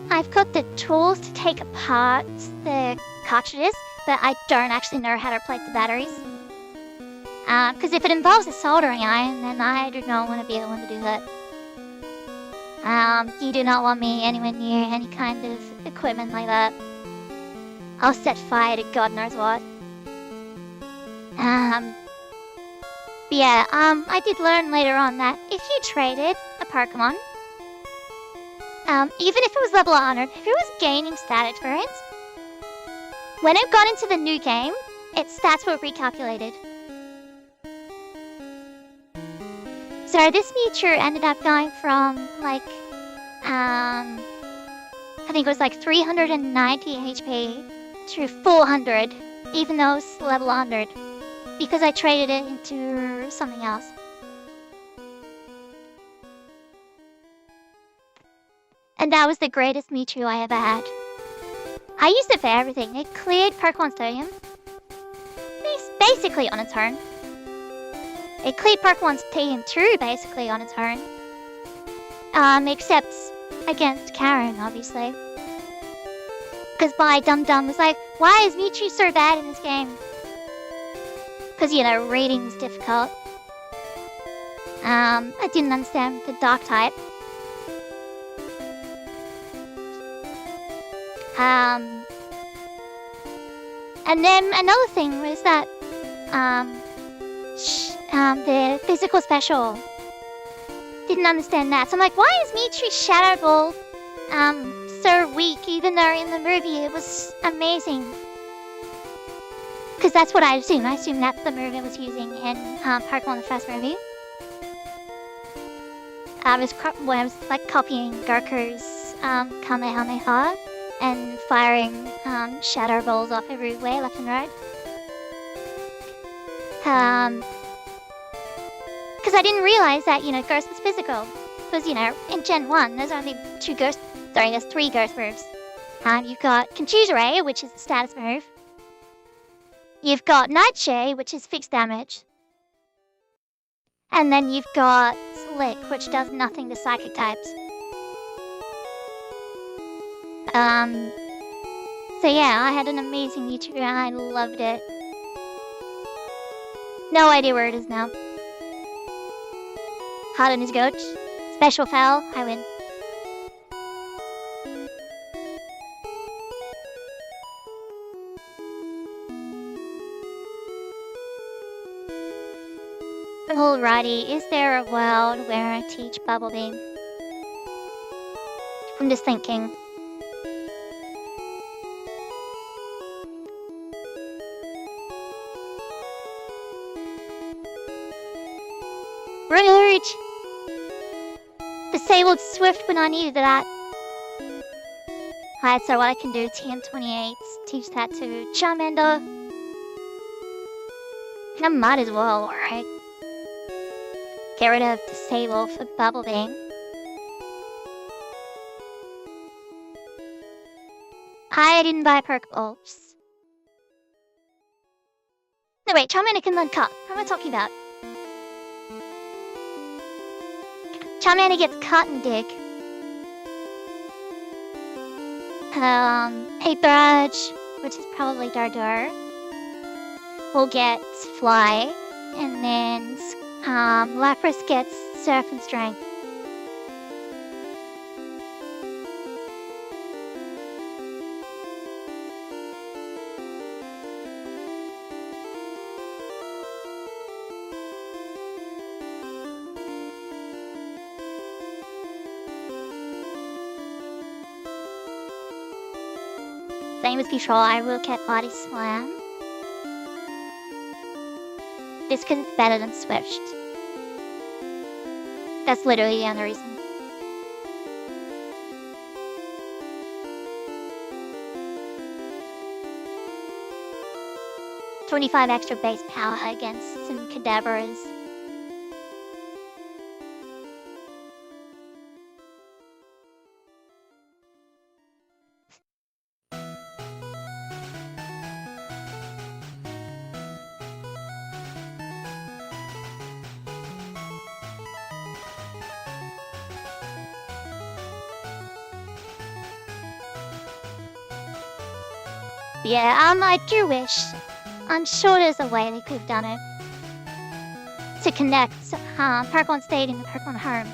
I've got the tools to take apart the cartridges, but I don't actually know how to replace the batteries. Because if it involves a soldering iron, then I do not want to be the one to do that. You do not want me anywhere near any kind of equipment like that. I'll set fire to God knows what. But yeah, I did learn later on that if you traded a Pokemon, even if it was level 100, if it was gaining stat experience, when it got into the new game, its stats were recalculated. So this Mewtwo ended up going from, like, I think it was like 390 HP to 400, even though it was level 100, because I traded it into something else. And that was the greatest Mewtwo I ever had. I used it for everything. It cleared Pokemon Stadium. Basically on its own. It cleared Pokemon Stadium 2 basically on its own. Except against Karen, obviously. Because Dum Dum was like, why is Mewtwo so bad in this game? Because, reading's difficult. I didn't understand the Dark type. And then another thing was that, the physical special. Didn't understand that. So I'm like, why is Mewtwo Shadow Ball, so weak, even though in the movie it was amazing? Because that's what I assumed. I assumed that's the move it was using in Pokemon the first movie. I was like copying Goku's Kamehameha and firing shadow balls off everywhere, left and right. Because I didn't realize that, Ghost was physical. Because, in Gen 1, there's only there's 3 Ghost moves. You've got Confuse Ray, which is a status move. You've got Nightshade, which is fixed damage. And then you've got Slick, which does nothing to psychic types. So yeah, I had an amazing Mewtwo and I loved it. No idea where it is now. Hard on his goat. Special foul, I win. Alrighty, is there a world where I teach Bubble Beam? I'm just thinking. Rude! Disabled Swift when I needed that. Alright, so what I can do, TM28, teach that to Charmander. I might as well, alright. Get rid of Disable for Bubble Beam. I didn't buy Pokeballs. No wait, Charmander can learn Cut. What am I talking about? Charmander gets Cut and Dig. Apebrage, which is probably Dardar, will get Fly, and then Lapras gets Surf and Strength. Same as Control, I will get Body Slam. Just because it's better than Swift. That's literally the only reason. $25 extra base power against some Kadabras. Yeah, I do wish. I'm sure there's a way they could have done it. To connect Pokemon Stadium and Pokemon Home.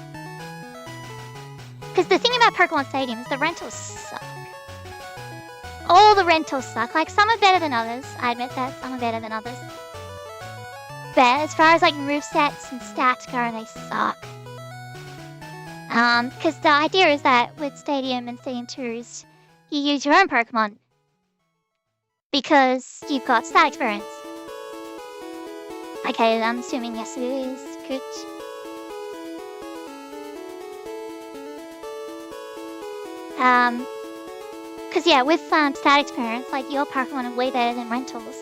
Because the thing about Pokemon Stadium is the rentals suck. All the rentals suck. Like, some are better than others. I admit that. Some are better than others. But as far as, like, movesets and stats go, they suck. Because the idea is that with Stadium and Stadium 2s, you use your own Pokemon. Because you've got stat experience. Okay, I'm assuming yes it is. Good. Because yeah, with stat experience, like your Pokemon are way better than rentals.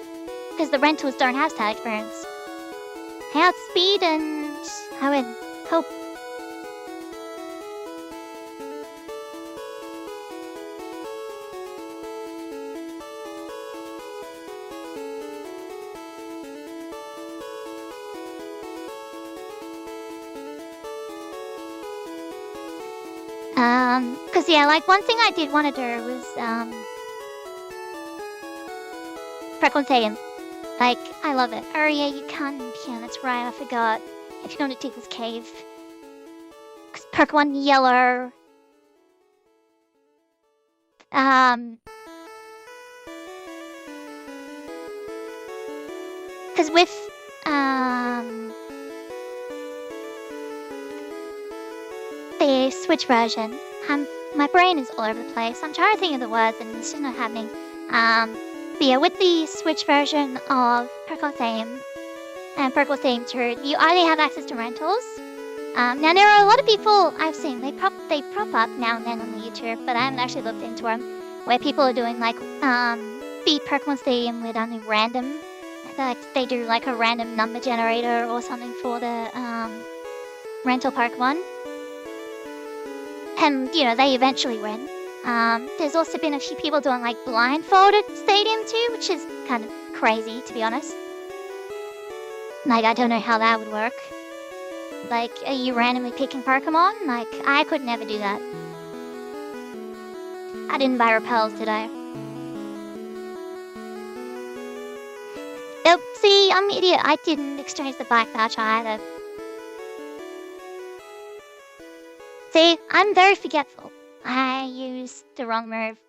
Because the rentals don't have stat experience. Outspeed and I would hope. Because yeah, like one thing I did want to do was, Pokemon Stadium. Like, I love it. Oh yeah, you can, yeah, that's right, I forgot. If you go to Tickle's Cave. Because Pokemon Yellow. Because with, the Switch version, my brain is all over the place. I'm trying to think of the words and it's just not happening. But yeah, with the Switch version of Pokemon Stadium and Pokemon Stadium 2, you only have access to rentals. Now there are a lot of people I've seen, they prop up now and then on the YouTube, but I haven't actually looked into them, where people are doing like, the Pokemon Stadium with only random, like they do like a random number generator or something for the, rental Pokemon. And, you know, they eventually win. There's also been a few people doing like blindfolded stadium too, which is kind of crazy, to be honest. Like, I don't know how that would work. Like, are you randomly picking Pokemon? Like, I could never do that. I didn't buy repels, did I? Oh, see, I'm an idiot. I didn't exchange the bike voucher either. See, I'm very forgetful. I used the wrong move.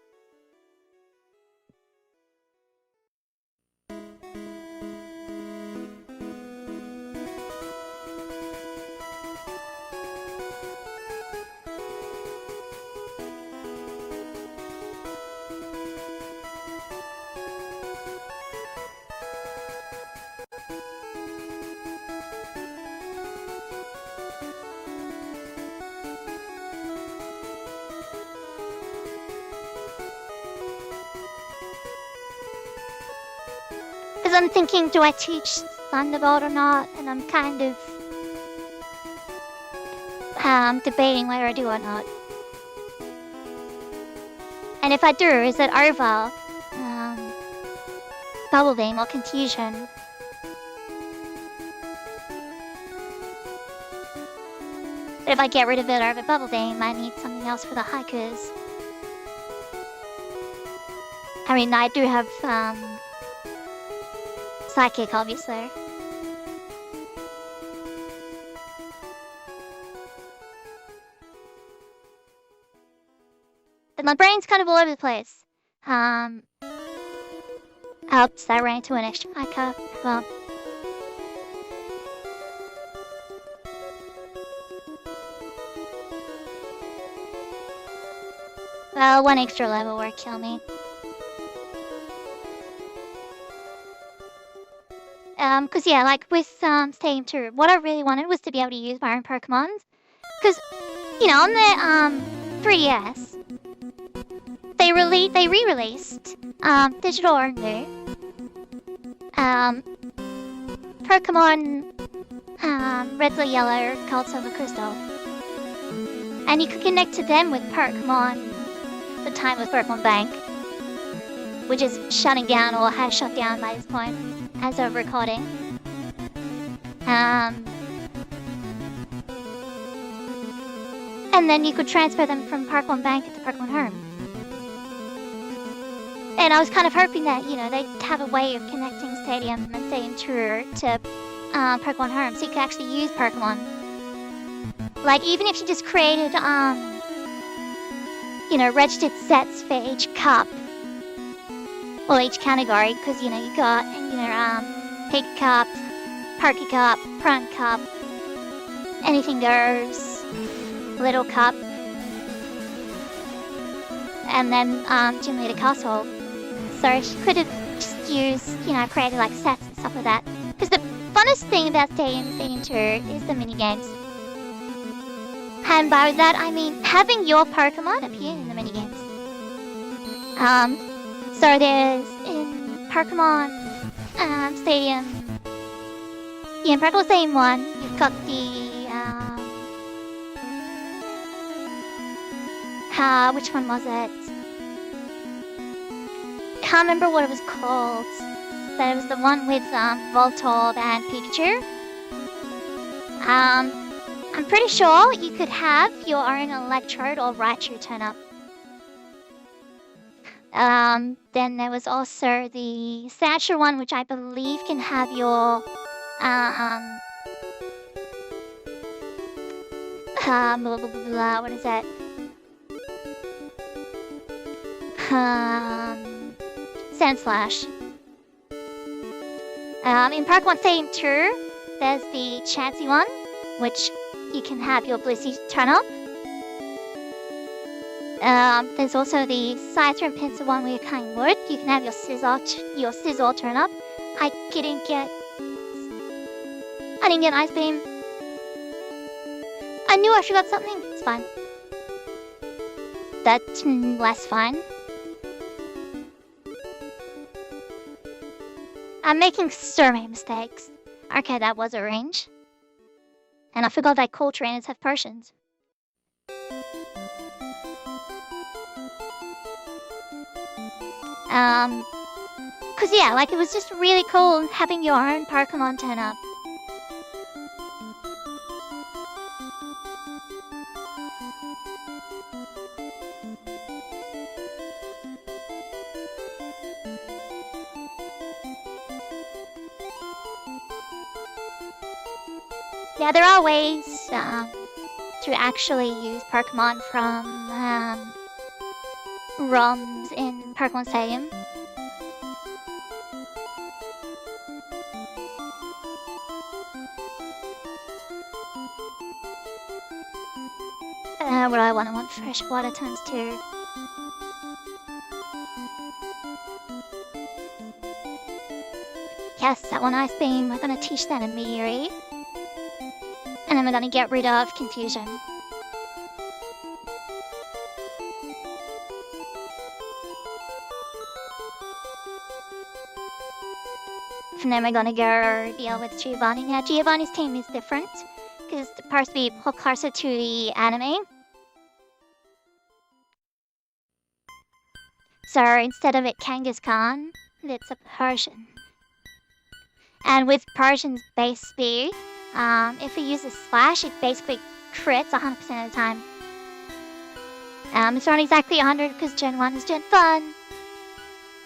Because I'm thinking, do I teach Thunderbolt or not? And I'm kind of debating whether I do or not. And if I do, is it over Bubble Beam or Confusion? But if I get rid of it over Bubble Beam, I need something else for the hikers. I mean, I do have Psychic, obviously. But my brain's kind of all over the place. Oops, I ran into an extra hiker. Well, one extra level won't kill me. Cause yeah, like with Stadium 2, what I really wanted was to be able to use my own Pokemons. Cause, you know, on the 3DS, they re-released Digital only Pokemon Red, Blue, Yellow, Gold, Silver, Crystal, and you could connect to them with Pokemon. The time with Pokemon Bank, which is shutting down or has shut down by this point as of recording. And then you could transfer them from Pokemon Bank to Pokemon Home. And I was kind of hoping that, you know, they'd have a way of connecting Stadium and Stadium Tour to Pokemon Home, so you could actually use Pokemon. Like, even if you just created, you know, registered sets for each cup, or each category, because, you know, you got, you know, Pig Cup, Parky Cup, Prawn Cup, Anything Goes, Little Cup, and then Gym Leader Castle. So she could have just used, you know, created like sets and stuff like that. Because the funnest thing about Stadium 2 is the minigames. And by that I mean having your Pokemon appear in the minigames. So there's in Pokemon Stadium, yeah, in Pokemon Stadium 1, you've got the which one was it? Can't remember what it was called, but it was the one with Voltorb and Pikachu. I'm pretty sure you could have your own Electrode or Raichu turn up. Then there was also the Satchel one, which I believe can have your blah, blah, blah, blah, what is that? Sandslash. In Pokemon Stadium 2, there's the Chansey one, which you can have your Blissey turn up. There's also the Scyther and Pinsir one where you're cutting wood. You can have your Scizor turn up. I didn't get Ice Beam. I knew I forgot something. It's fine. That's less fun. I'm making so many mistakes. Okay, that was a range. And I forgot that coal trainers have potions. Cause yeah, like it was just really cool having your own Pokemon turn up. Yeah, there are ways to actually use Pokemon from ROMs in Pokemon Stadium. What I want fresh water times 2. Yes, that one Ice Beam. We're gonna teach that immediately. And then we're gonna get rid of confusion. And then we're gonna go deal with Giovanni. Now, Giovanni's team is different because it's supposed to be closer to the anime. So instead of it Kangaskhan, it's a Persian. And with Persian's base speed, if it uses Slash, it basically crits 100% of the time. It's not exactly 100 because Gen 1 is Gen Fun.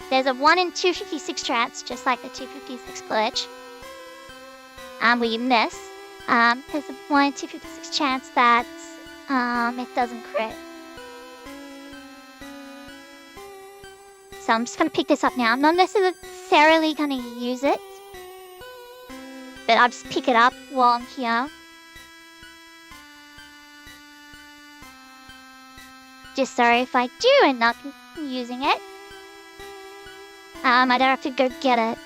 There's a 1 in 256 chance, just like the 256 glitch. Where you miss. There's a 1 in 256 chance that it doesn't crit. So I'm just gonna pick this up now. I'm not necessarily gonna use it, but I'll just pick it up while I'm here. Just so if I do end up using it, I don't have to go get it.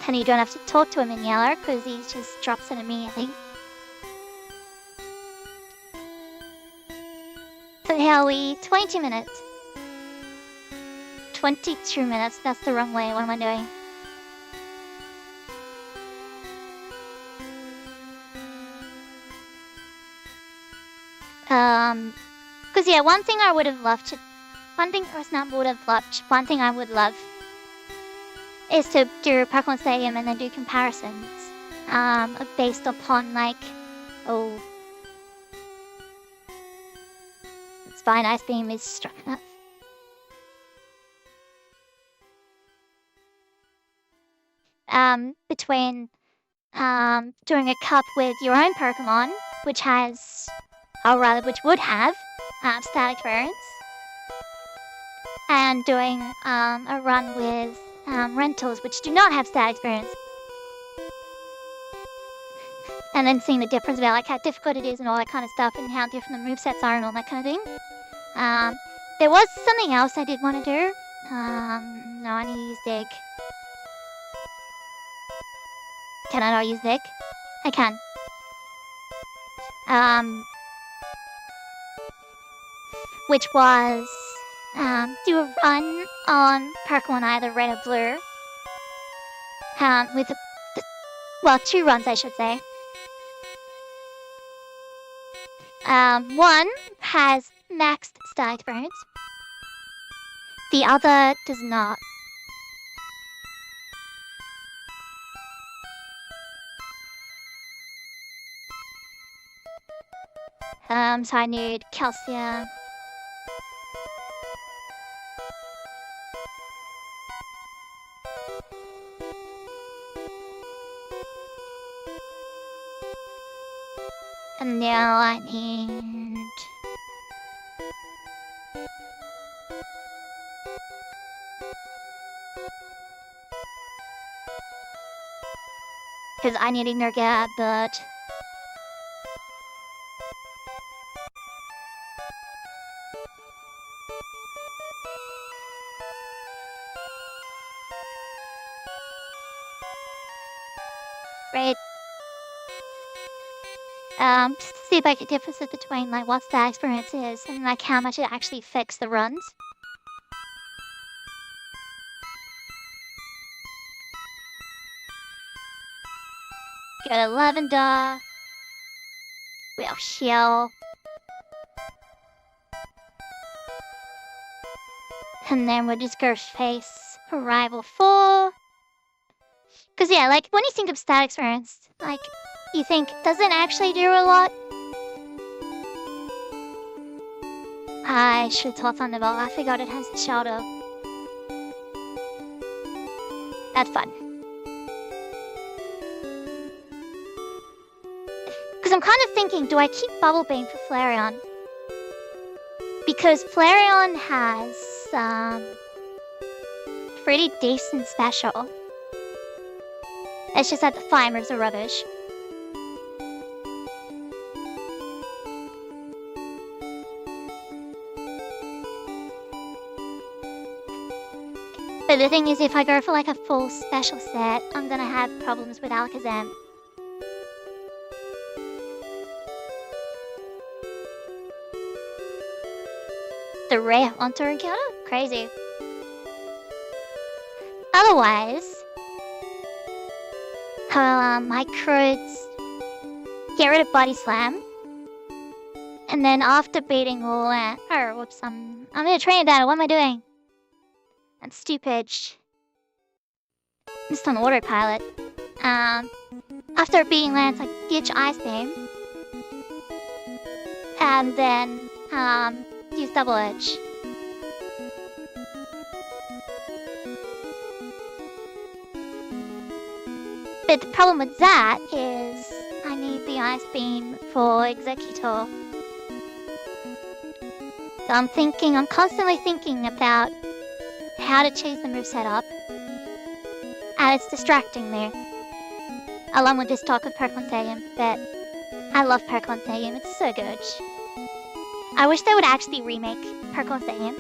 And you don't have to talk to him in yellow because he just drops it immediately. So here are we? 22 minutes. 22 minutes. That's the wrong way. What am I doing? Because yeah, one thing I would love is to do Pokemon Stadium and then do comparisons, based upon like, it's fine, Ice Beam is strong enough. Between, doing a cup with your own Pokemon, which would have, static variance, and doing, a run with, rentals, which do not have static variance. And then seeing the difference about like how difficult it is and all that kind of stuff and how different the movesets are and all that kind of thing. There was something else I did want to do. No, I need to use Dig. Can I not use Dig? I can. Which was, do a run on Pokemon either red or blue. With well, 2 runs I should say. One has maxed static variance. The other does not. So I need calcium. And now I need... because I need Energat, but... Just to see like a difference between like what that experience is and like how much it actually affects the runs. Go to Lavender. We'll heal. And then we'll just go face Arrival 4. Because yeah, like when you think of stat experience, like you think, does it actually do a lot? I should have taught Thunderbolt. I forgot it has the shoulder. That's fun. Because I'm kind of thinking, do I keep Bubble Beam for Flareon? Because Flareon has pretty decent special. It's just that the fire moves are rubbish. But the thing is, if I go for like a full special set, I'm gonna have problems with Alakazam. The rare Hunter encounter? Crazy. Otherwise, I could get rid of Body Slam. And then after beating Land... Oh, whoops, I'm gonna train it down. What am I doing? That's stupid. Just on autopilot. After beating Lance, like ditch Ice Beam. And then, use Double Edge. But the problem with that is I need the Ice Beam for Executor. So I'm constantly thinking about how to change the moveset up. And it's distracting me. Along with this talk of Pokemon Stadium, but I love Pokemon Stadium, it's so good. I wish they would actually remake Pokemon Stadium.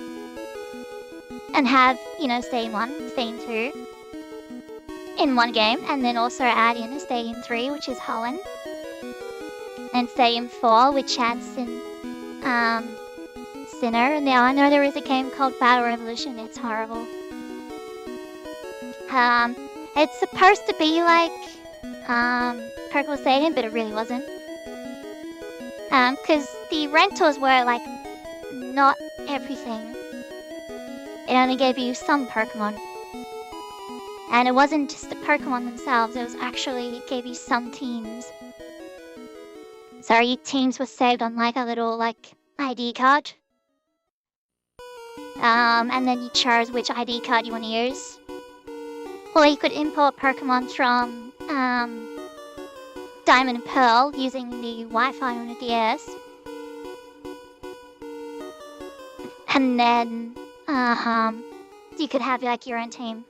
And have, you know, Stadium 1, Stadium 2 in one game, and then also add in a Stadium 3, which is Hoenn. And Stadium 4, which adds in, Sinnoh. Now, I know there is a game called Battle Revolution, it's horrible. It's supposed to be like, Pokemon Stadium, but it really wasn't. Because the rentals were, like, not everything. It only gave you some Pokemon. And it wasn't just the Pokemon themselves, it was actually, it gave you some teams. So your teams were saved on, like, a little, like, ID card. And then you chose which ID card you want to use. Or you could import Pokemon from, Diamond and Pearl using the Wi-Fi on a DS. And then, you could have, like, your own team.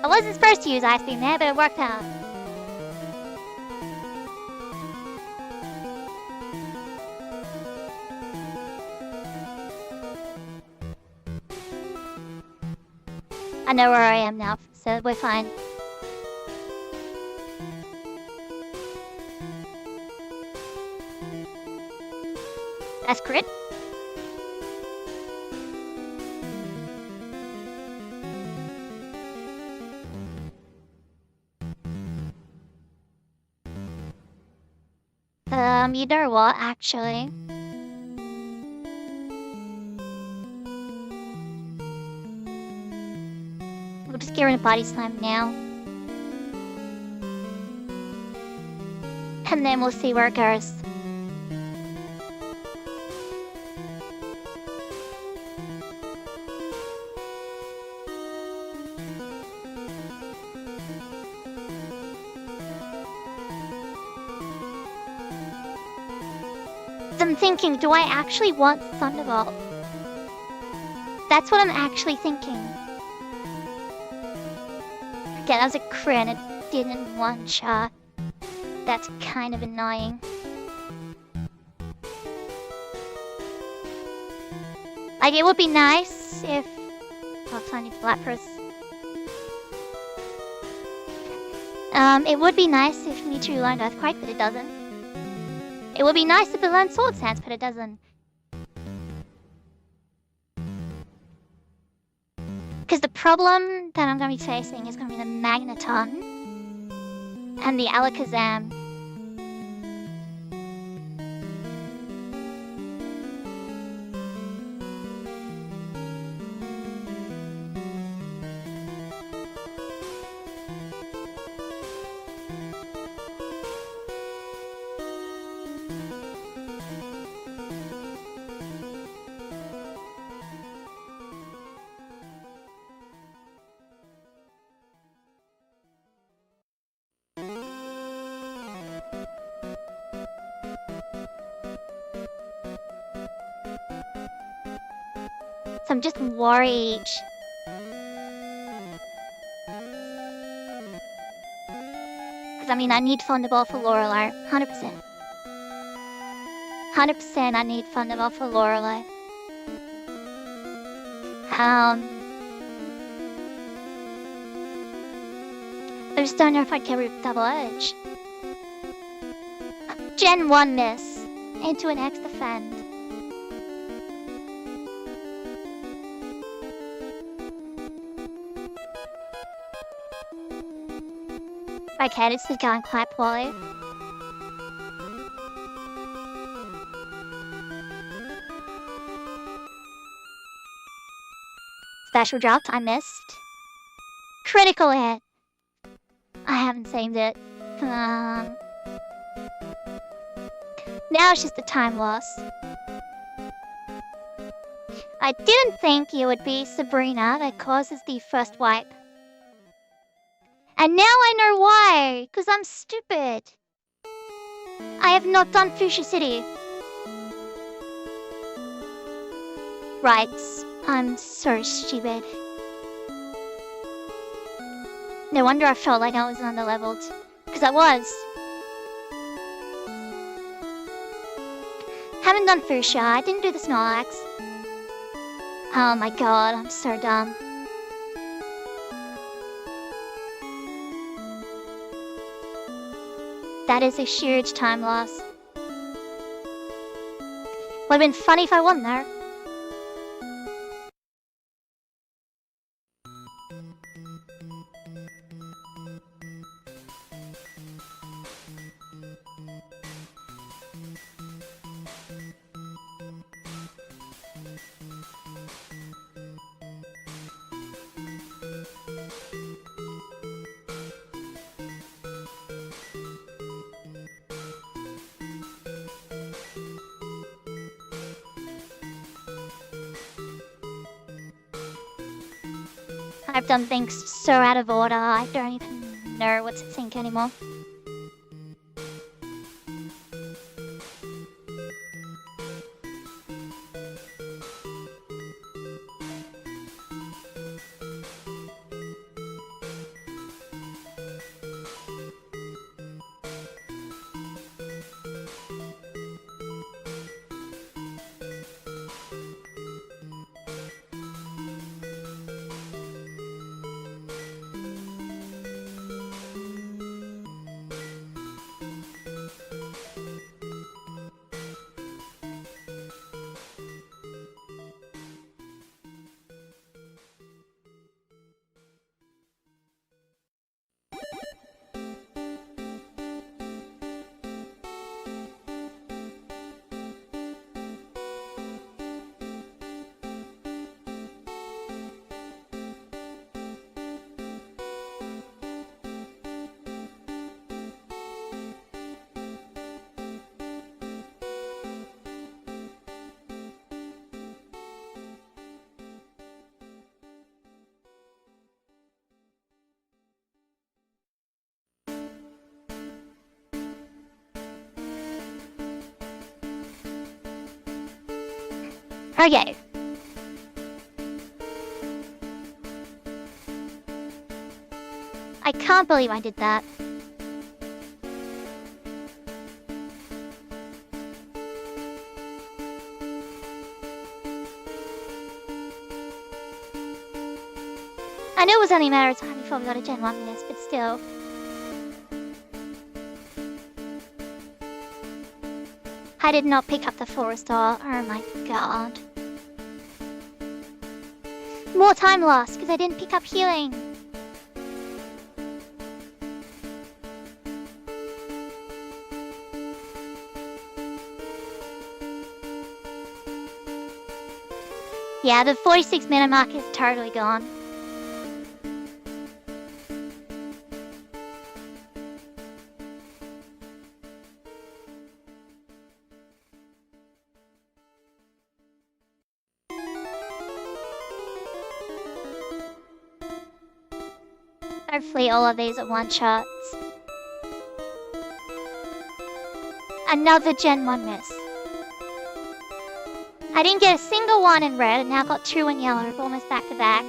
I wasn't supposed to use Ice Beam there, but it worked out. I know where I am now, so we're fine. That's crit. You know what, actually? We'll just get rid of Body Slam now. And then we'll see where it goes. I'm thinking, do I actually want Thunderbolt? That's what I'm actually thinking. Okay, that was a crit and it didn't one-shot. That's kind of annoying. Like, it would be nice if... Oh, tiny Lapras. It would be nice if Mewtwo learned Earthquake, but it doesn't. It would be nice if it learned Sword Stance, but it doesn't. Because the problem that I'm going to be facing is going to be the Magneton and the Alakazam. So I'm just worried. Because, I mean, I need Thunderbolt for Lorelei. 100%. 100% I need Thunderbolt for Lorelei. I just don't know if I'd get rid of Double Edge. Gen 1 miss. Into an X defend. Okay, this is going quite poorly. Special dropped, I missed. Critical hit. I haven't saved it. Now it's just a time loss. I didn't think it would be Sabrina that causes the first wipe. And now I know why, because I'm stupid. I have not done Fuchsia City. Right, I'm so stupid. No wonder I felt like I was underleveled, because I was. Haven't done Fuchsia, I didn't do the Snorlax. Oh my god, I'm so dumb. That is a huge time loss. Would have been funny if I won there. I've done things so out of order, I don't even know what to think anymore. Okay. I can't believe I did that. I knew it was only a matter of time before we got a Gen 1 miss, but still. I did not pick up the 4-star. Oh my god. More time lost because I didn't pick up healing. Yeah, the 46-minute mark is totally gone. Hopefully all of these are one-shots. Another Gen 1 miss. I didn't get a single one in red and now got 2 in yellow, almost back to back.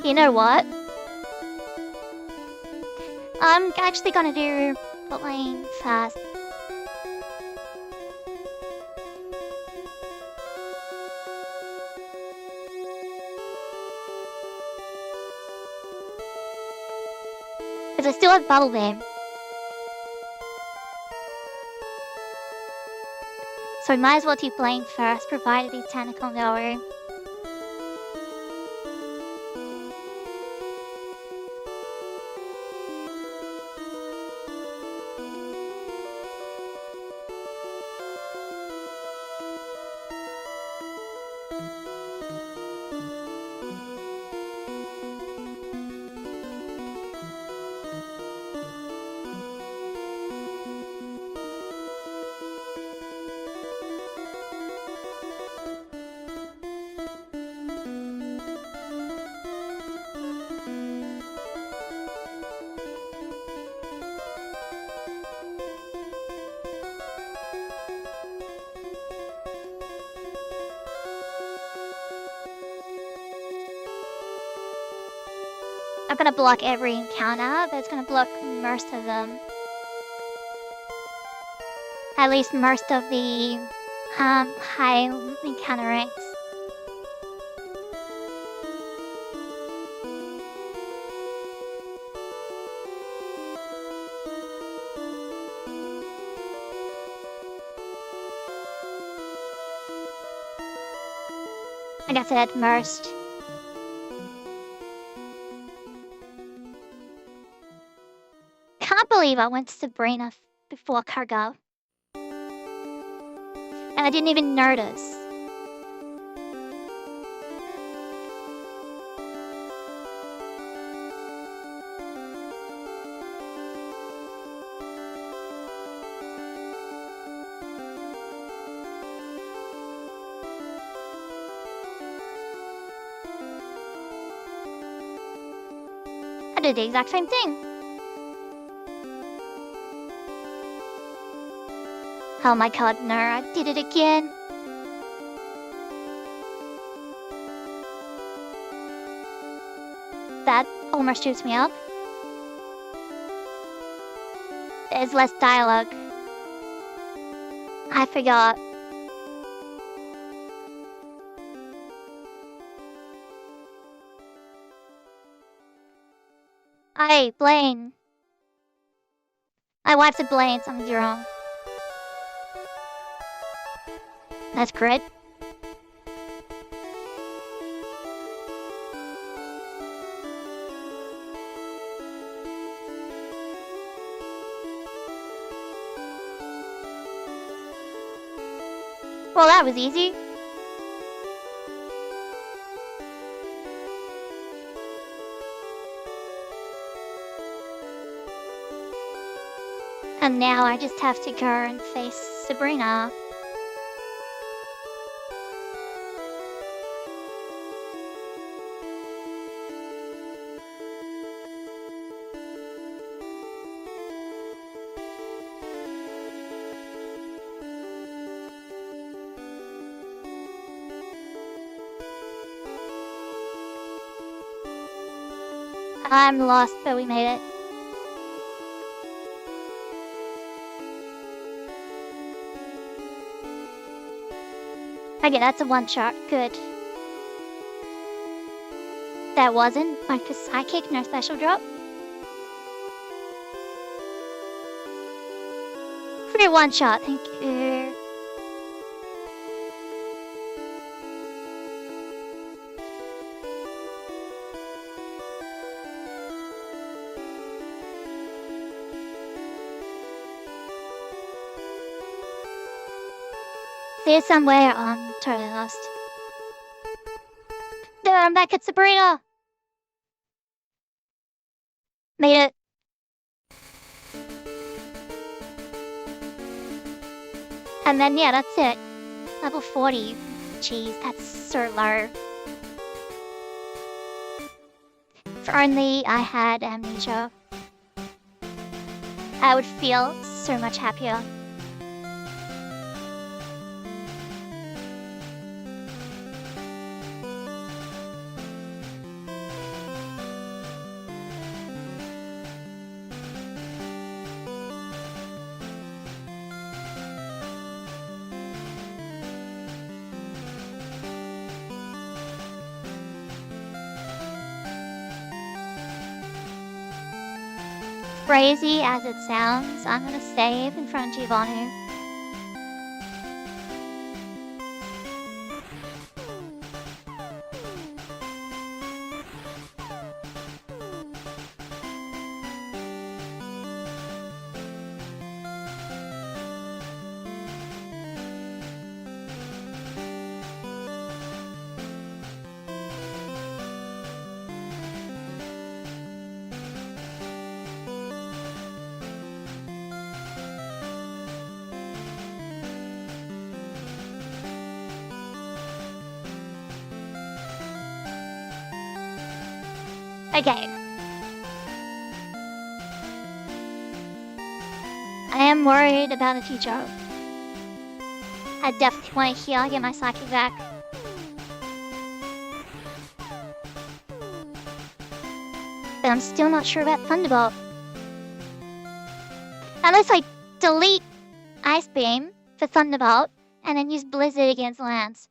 You know what? I'm actually gonna do Blaine fast. Because I still have Bubble Beam. So we might as well do Blaine first, provided he's technical no. I'm gonna block every encounter, but it's gonna block most of them. At least most of the high encounter ranks. Like I said, most. Can't believe I went Sabrina before Cargo. And I didn't even notice. I did the exact same thing. Oh my god, no, I did it again. That almost shoots me up. There's less dialogue. I forgot. Hey, Blaine. I wiped the Blaine, something's wrong. That's crit. Well, that was easy. And now I just have to go and face Sabrina. I'm lost, but we made it. Okay, that's a one-shot. Good. That wasn't my first psychic, no special drop. Free one-shot, thank you. There's somewhere. I'm totally lost. There, I'm back at Sabrina. Made it. And then, yeah, that's it. Level 40. Jeez, that's so low. If only I had amnesia, I would feel so much happier. Crazy as it sounds, I'm gonna save in front of Giovanni. Okay. I am worried about the future. I definitely want to heal, get my psychic back. But I'm still not sure about Thunderbolt. Unless I delete Ice Beam for Thunderbolt and then use Blizzard against Lance.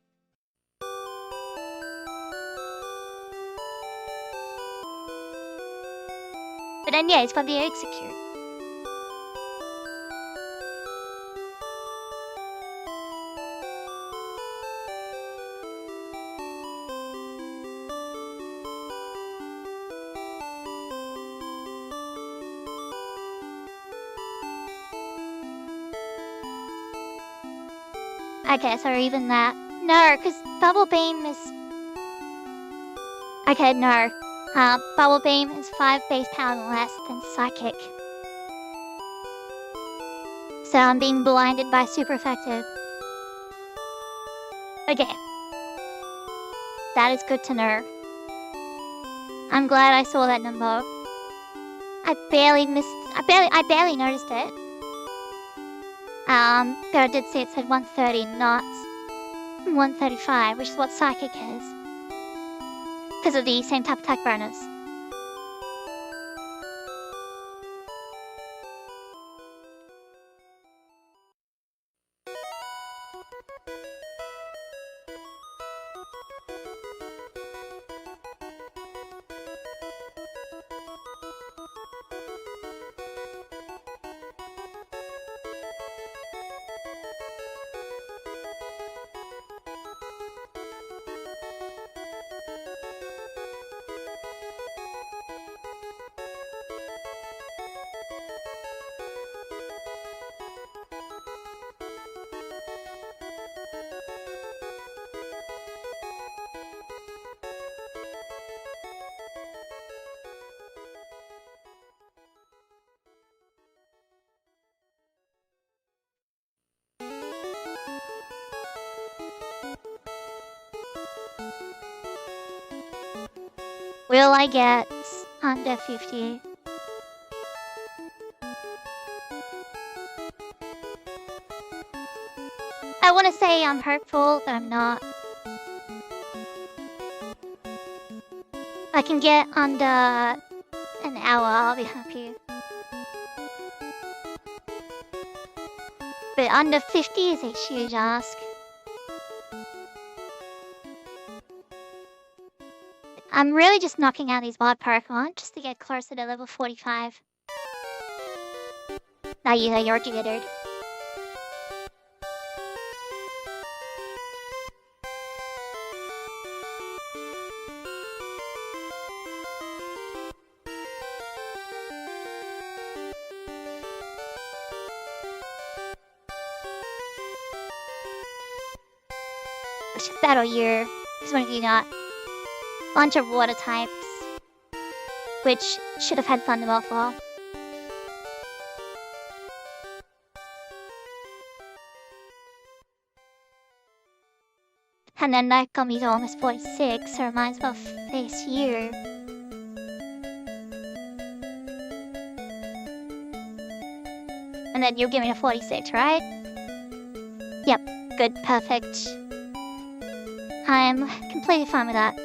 But then yeah, it's probably execute. Okay, so even that. No, because Bubble Beam is... Okay, no. Bubble Beam is 5 base power less than Psychic. So I'm being blinded by super effective. Okay. That is good to know. I'm glad I saw that number. I barely noticed it. But I did see it said 130, not 135, which is what Psychic is. Because of the same type of attack bonus. Will I get under 50? I want to say I'm hopeful, but I'm not. I can get under an hour, I'll be happy. But under 50 is a huge ask. I'm really just knocking out these wild Pokemon just to get closer to level 45. Now you're jittered. Let's just battle you. Because one of you got a bunch of water types, which should have had Thunderbolt for. And then that got me to almost 46, so I might as well face you. And then you'll give me a 46, right? Yep, good, perfect. I'm completely fine with that.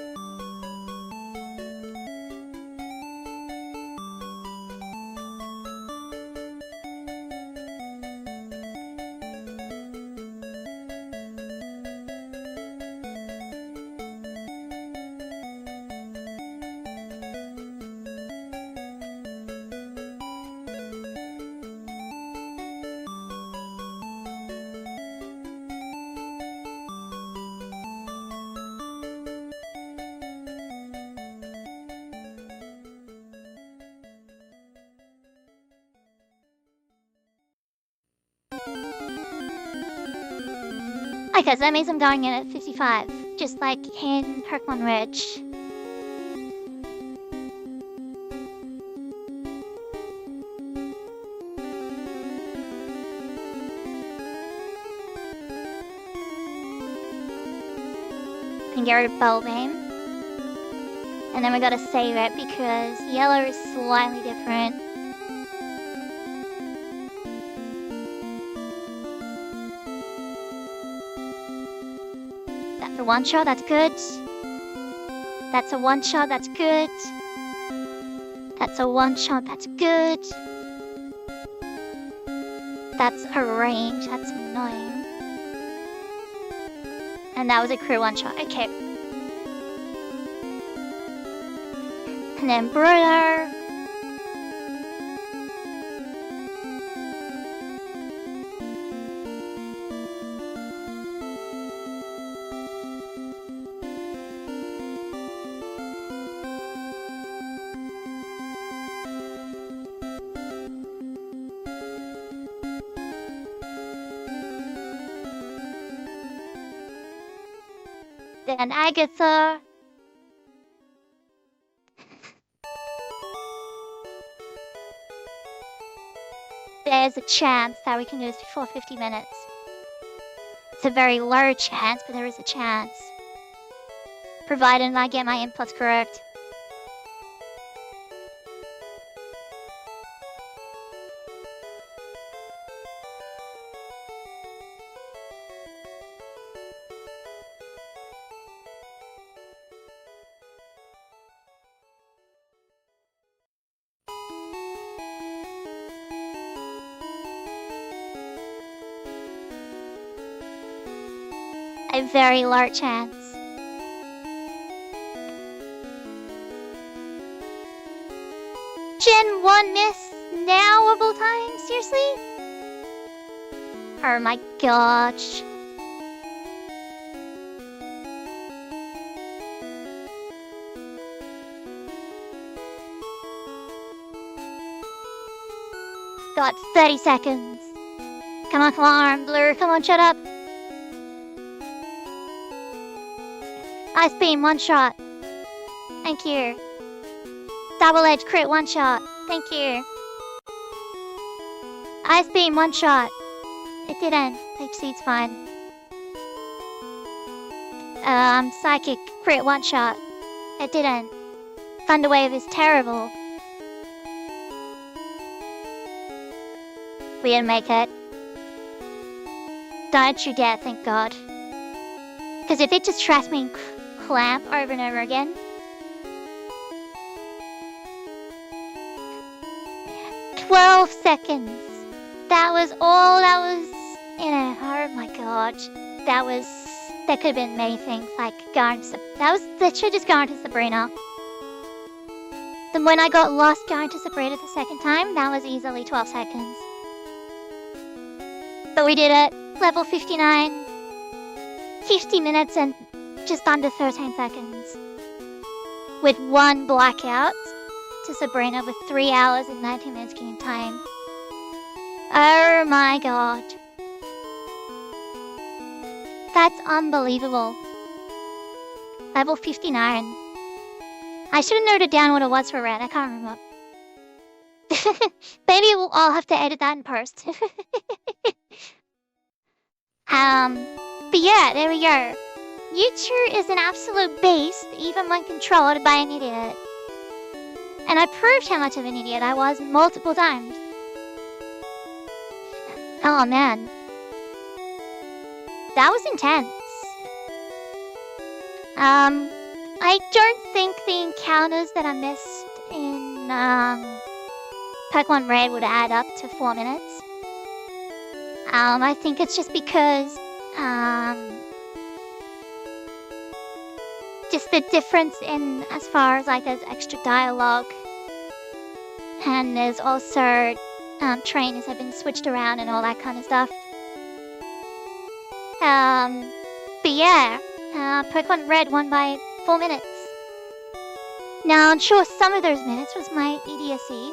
Okay, so that means I'm going in at 55, just like in Pokemon Ridge. Can get rid of Bellbeam. And then we gotta save it because yellow is slightly different. That's a one-shot, that's good. That's a one-shot, that's good. That's a one-shot, that's good. That's a range, that's annoying. And that was a crit one-shot, okay. And then Brother. Then Agatha. There's a chance that we can do this before 50 minutes. It's a very low chance, but there is a chance. Provided I get my inputs correct. A very low chance. Gen 1 miss now of all time? Seriously? Oh my gosh. Got 30 seconds. Come on, Blue. Come on, shut up. Ice beam, one shot. Thank you. Double edge crit, one shot. Thank you. Ice beam, one shot. It didn't. HC's fine. Psychic crit, one shot. It didn't. Thunder wave is terrible. We didn't make it. Don't you dare, thank God. Because if it just traps me in clamp over and over again, 12 seconds. That was all that was in it. Oh my god. That could have been many things, like that should just go into Sabrina. Then when I got lost going to Sabrina the second time, that was easily 12 seconds. But we did it. Level 59. 50 minutes and just under 13 seconds. With one blackout to Sabrina with 3 hours and 19 minutes game time. Oh my god. That's unbelievable. Level 59. I should have noted down what it was for red. I can't remember. Maybe I'll have to edit that in post. But yeah, there we go. Mewtwo is an absolute beast, even when controlled by an idiot. And I proved how much of an idiot I was multiple times. Oh man. That was intense. I don't think the encounters that I missed in Pokemon Red would add up to 4 minutes. I think it's just because just the difference in as far as like there's extra dialogue, and there's also trainers have been switched around and all that kind of stuff. But yeah, Pokemon Red won by 4 minutes. Now I'm sure some of those minutes was my idiocy,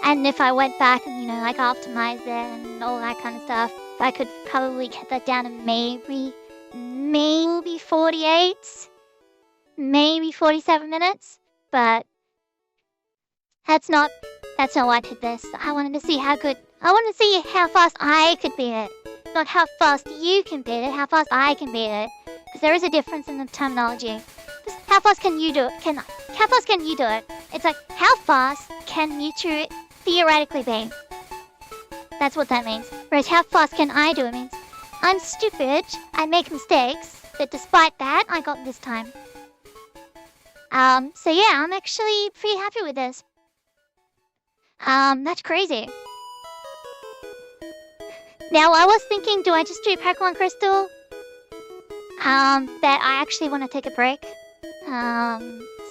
and if I went back and like optimized it and all that kind of stuff, I could probably get that down to maybe 48, maybe 47 minutes. But that's not why I did this. I wanted to see how fast I could beat it. Not how fast you can beat it, how fast I can beat it. Because there is a difference in the terminology. Just how fast can you do it? How fast can you do it? It's like, how fast can Mewtwo theoretically be? That's what that means. Whereas how fast can I do it means I'm stupid, I make mistakes, but despite that, I got this time. So yeah, I'm actually pretty happy with this. That's crazy. Now, I was thinking, do I just do Pokemon Crystal? But I actually want to take a break.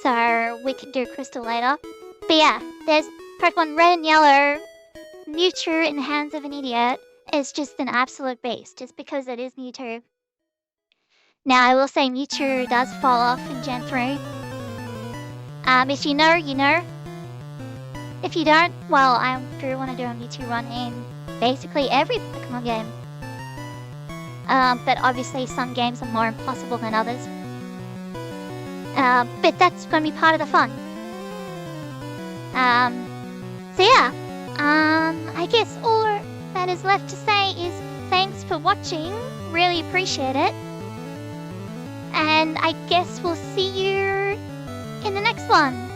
So we can do Crystal later. But yeah, there's Pokemon Red and Yellow. Mewtwo in the hands of an idiot is just an absolute beast, just because it is Mewtwo. Now, I will say Mewtwo does fall off in Gen 3. If you know, you know. If you don't, well, I do want to do a Mewtwo run in basically every Pokemon game. But obviously some games are more impossible than others. But that's going to be part of the fun. So yeah, I guess all that is left to say is thanks for watching, really appreciate it. And I guess we'll see you in the next one.